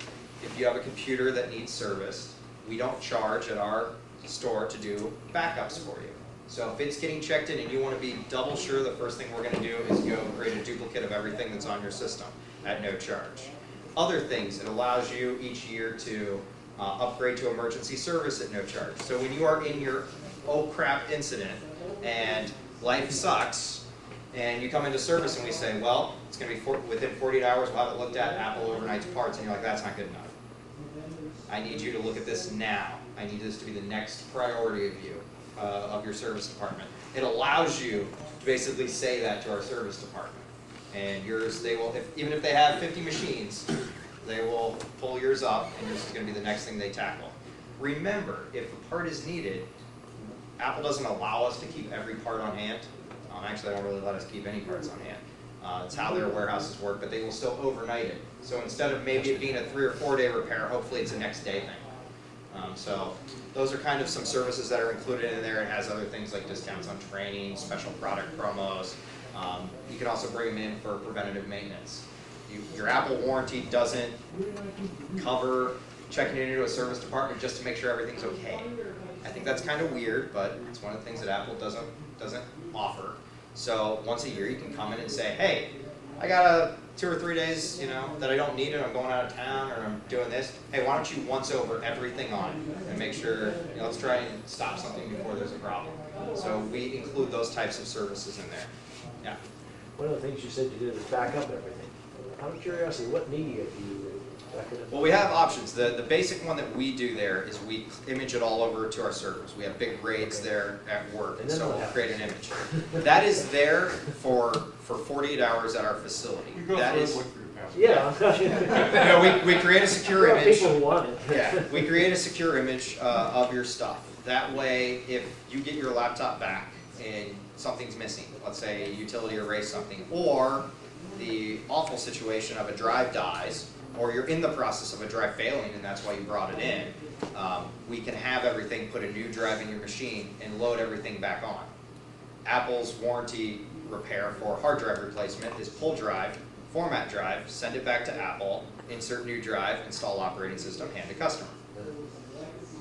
Speaker 16: if you have a computer that needs service, we don't charge at our store to do backups for you. So if it's getting checked in and you want to be double sure, the first thing we're going to do is go create a duplicate of everything that's on your system at no charge. Other things, it allows you each year to upgrade to emergency service at no charge. So when you are in your oh crap incident and life sucks, and you come into service and we say, well, it's going to be within 48 hours, we'll have it looked at, Apple overnights parts, and you're like, that's not good enough. I need you to look at this now. I need this to be the next priority of you, of your service department. It allows you to basically say that to our service department. And yours, they will, even if they have 50 machines, they will pull yours up, and this is going to be the next thing they tackle. remember, if a part is needed, Apple doesn't allow us to keep every part on hand. Actually, they don't really let us keep any parts on hand. It's how their warehouses work, but they will still overnight it. So instead of maybe it being a 3 or 4 day repair, hopefully it's a next day thing. So those are kind of some services that are included in there. It has other things like discounts on training, special product promos. You can also bring them in for preventative maintenance. Your Apple warranty doesn't cover checking into a service department just to make sure everything's okay. I think that's kind of weird, but it's one of the things that Apple doesn't offer. So once a year you can come in and say, hey, I got 2 or 3 days, that I don't need it, I'm going out of town, or I'm doing this. Hey, why don't you once over everything on it and make sure, let's try and stop something before there's a problem. So we include those types of services in there. Yeah.
Speaker 13: One of the things you said you did is back up everything. Out of curiosity, what media do you back it up?
Speaker 16: Well, we have options. The basic one that we do there is we image it all over to our servers. We have big RAIDs there at work, and so we'll create an image. That is there for 48 hours at our facility. That is.
Speaker 13: Yeah.
Speaker 16: We create a secure image.
Speaker 13: People who want it.
Speaker 16: Yeah, we create a secure image of your stuff. That way, if you get your laptop back and something's missing, let's say a utility erased something, or the awful situation of a drive dies, or you're in the process of a drive failing and that's why you brought it in, we can have everything, put a new drive in your machine and load everything back on. Apple's warranty repair for hard drive replacement is pull drive, format drive, send it back to Apple, insert new drive, install operating system, hand to customer.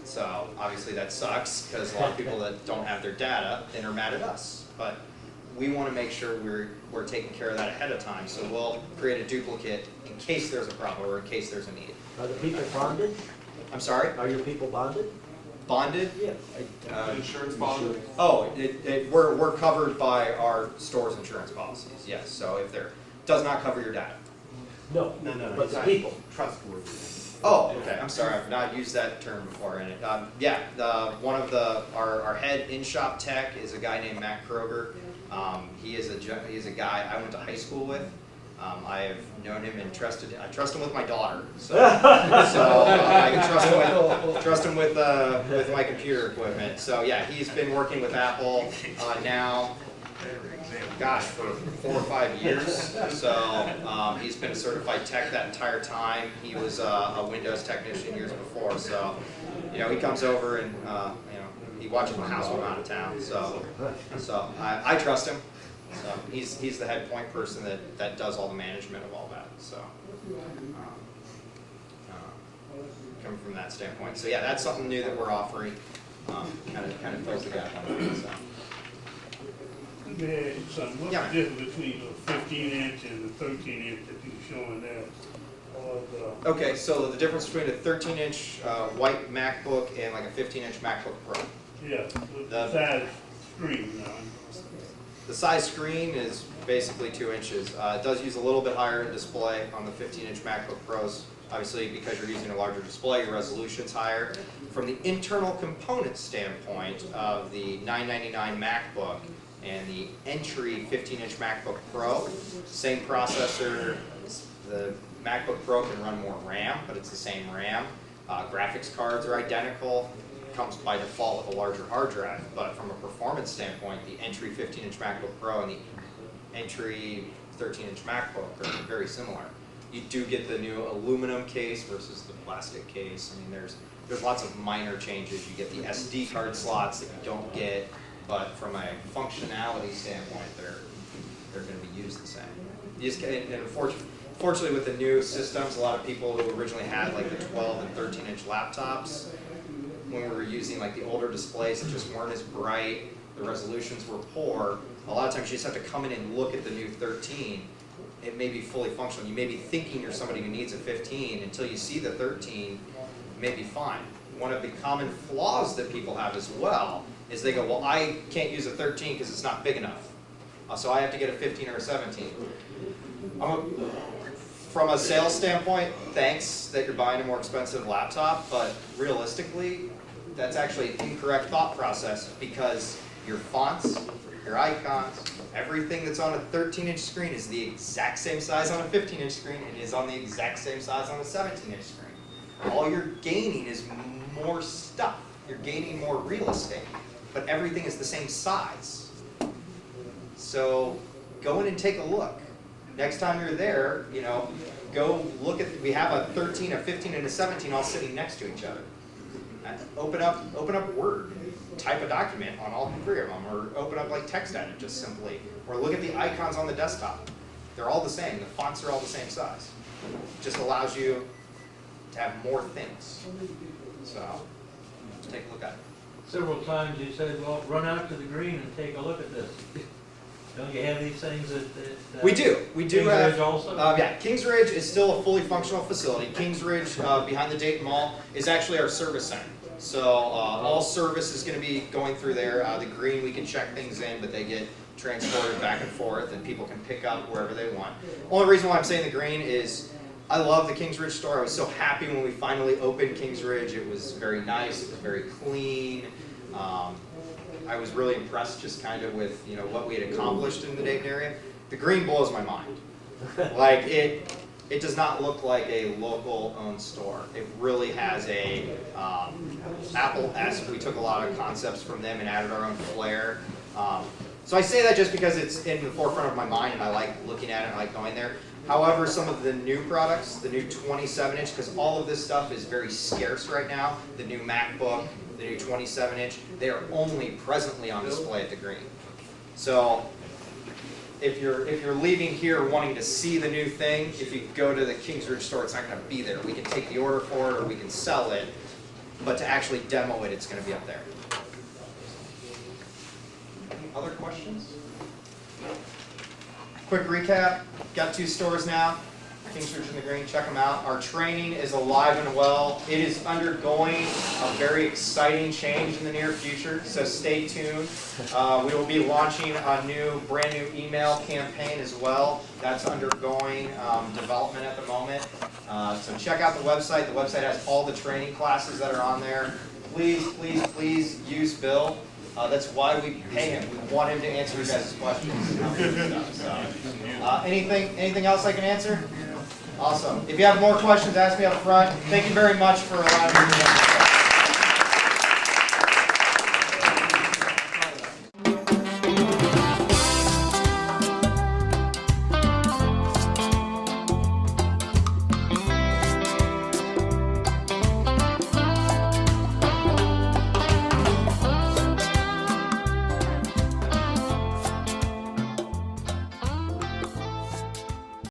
Speaker 16: So obviously that sucks because a lot of people that don't have their data then are mad at us. But we want to make sure we're taking care of that ahead of time. So we'll create a duplicate in case there's a problem or in case there's a need.
Speaker 13: Are the people bonded?
Speaker 16: I'm sorry?
Speaker 13: Are your people bonded?
Speaker 16: Bonded?
Speaker 13: Yeah.
Speaker 20: Insurance bonded?
Speaker 16: Oh, we're covered by our store's insurance policies, yes. So if there, does not cover your data.
Speaker 13: No, but the people.
Speaker 19: Trustworthy.
Speaker 16: Oh, okay, I'm sorry, I've not used that term before. And one of our head in-shop tech is a guy named Matt Kroger. He is a guy I went to high school with. I have known him and I trust him with my daughter. So I can trust him with my computer equipment. So yeah, he's been working with Apple now, gosh, for 4 or 5 years. So he's been a certified tech that entire time. He was a Windows technician years before. So he comes over and he watches my house when I'm out of town. So I trust him. So he's the head point person that does all the management of all that. So coming from that standpoint, so yeah, that's something new that we're offering. Kind of fills the gap on it. So.
Speaker 14: Son, what's the difference between the 15-inch and the 13-inch that you're showing there?
Speaker 16: Okay, so the difference between a 13-inch white MacBook and like a 15-inch MacBook Pro.
Speaker 14: Yeah, the size screen.
Speaker 16: The size screen is basically 2 inches. It does use a little bit higher display on the 15-inch MacBook Pros. Obviously, because you're using a larger display, your resolution's higher. From the internal component standpoint of the $999 MacBook and the entry 15-inch MacBook Pro, same processor. The MacBook Pro can run more RAM, but it's the same RAM. Graphics cards are identical. Comes by default with a larger hard drive, but from a performance standpoint, the entry 15-inch MacBook Pro and the entry 13-inch MacBook are very similar. You do get the new aluminum case versus the plastic case. I mean, there's lots of minor changes. You get the SD card slots that you don't get, but from a functionality standpoint, they're going to be used the same. You just get, and unfortunately, with the new systems, a lot of people who originally had like the 12 and 13-inch laptops, when we were using like the older displays that just weren't as bright, the resolutions were poor, a lot of times you just have to come in and look at the new 13. It may be fully functional. You may be thinking you're somebody who needs a 15 until you see the 13, it may be fine. One of the common flaws that people have as well is they go, well, I can't use a 13 because it's not big enough. So I have to get a 15 or a 17. From a sales standpoint, thanks that you're buying a more expensive laptop, but realistically, that's actually an incorrect thought process because your fonts, your icons, everything that's on a 13-inch screen is the exact same size on a 15-inch screen and is on the exact same size on a 17-inch screen. All you're gaining is more stuff. You're gaining more real estate, but everything is the same size. So go in and take a look. Next time you're there, you know, go look at, we have a 13, a 15, and a 17 all sitting next to each other. Open up Word, type a document on all three of them, or open up like text edit just simply, or look at the icons on the desktop. They're all the same. The fonts are all the same size. It just allows you to have more things. So take a look at it.
Speaker 3: Several times you said, well, run out to the green and take a look at this. Don't you have these things at
Speaker 16: We do. We do
Speaker 3: Kings
Speaker 16: have.
Speaker 3: Ridge also?
Speaker 16: Yeah, Kings Ridge is still a fully functional facility. Kings Ridge, behind the Dayton Mall, is actually our service center. So all service is going to be going through there. The green, we can check things in, but they get transported back and forth, and people can pick up wherever they want. Only reason why I'm saying the green is I love the Kings Ridge store. I was so happy when we finally opened Kings Ridge. It was very nice. It was very clean. I was really impressed just kind of with, you know, what we had accomplished in the Dayton area. The green blows my mind. Like it does not look like a local owned store. It really has a Apple-esque. We took a lot of concepts from them and added our own flair. So I say that just because it's in the forefront of my mind and I like looking at it and I like going there. However, some of the new products, the new 27-inch, because all of this stuff is very scarce right now, the new MacBook, the new 27-inch, they are only presently on display at the Green. So if you're leaving here wanting to see the new thing, if you go to the Kings Ridge store, it's not going to be there. We can take the order for it or we can sell it, but to actually demo it, it's going to be up there. Other questions? Quick recap, got 2 stores now, Kings Ridge and the Green, check them out. Our training is alive and well. It is undergoing a very exciting change in the near future, so stay tuned. We will be launching a brand new email campaign as well. That's undergoing development at the moment. So check out the website. The website has all the training classes that are on there. Please, please, please use Bill. That's why we pay him. We want him to answer your guys' questions. Anything else I can answer? Awesome. If you have more questions, ask me up front. Thank you very much for allowing me to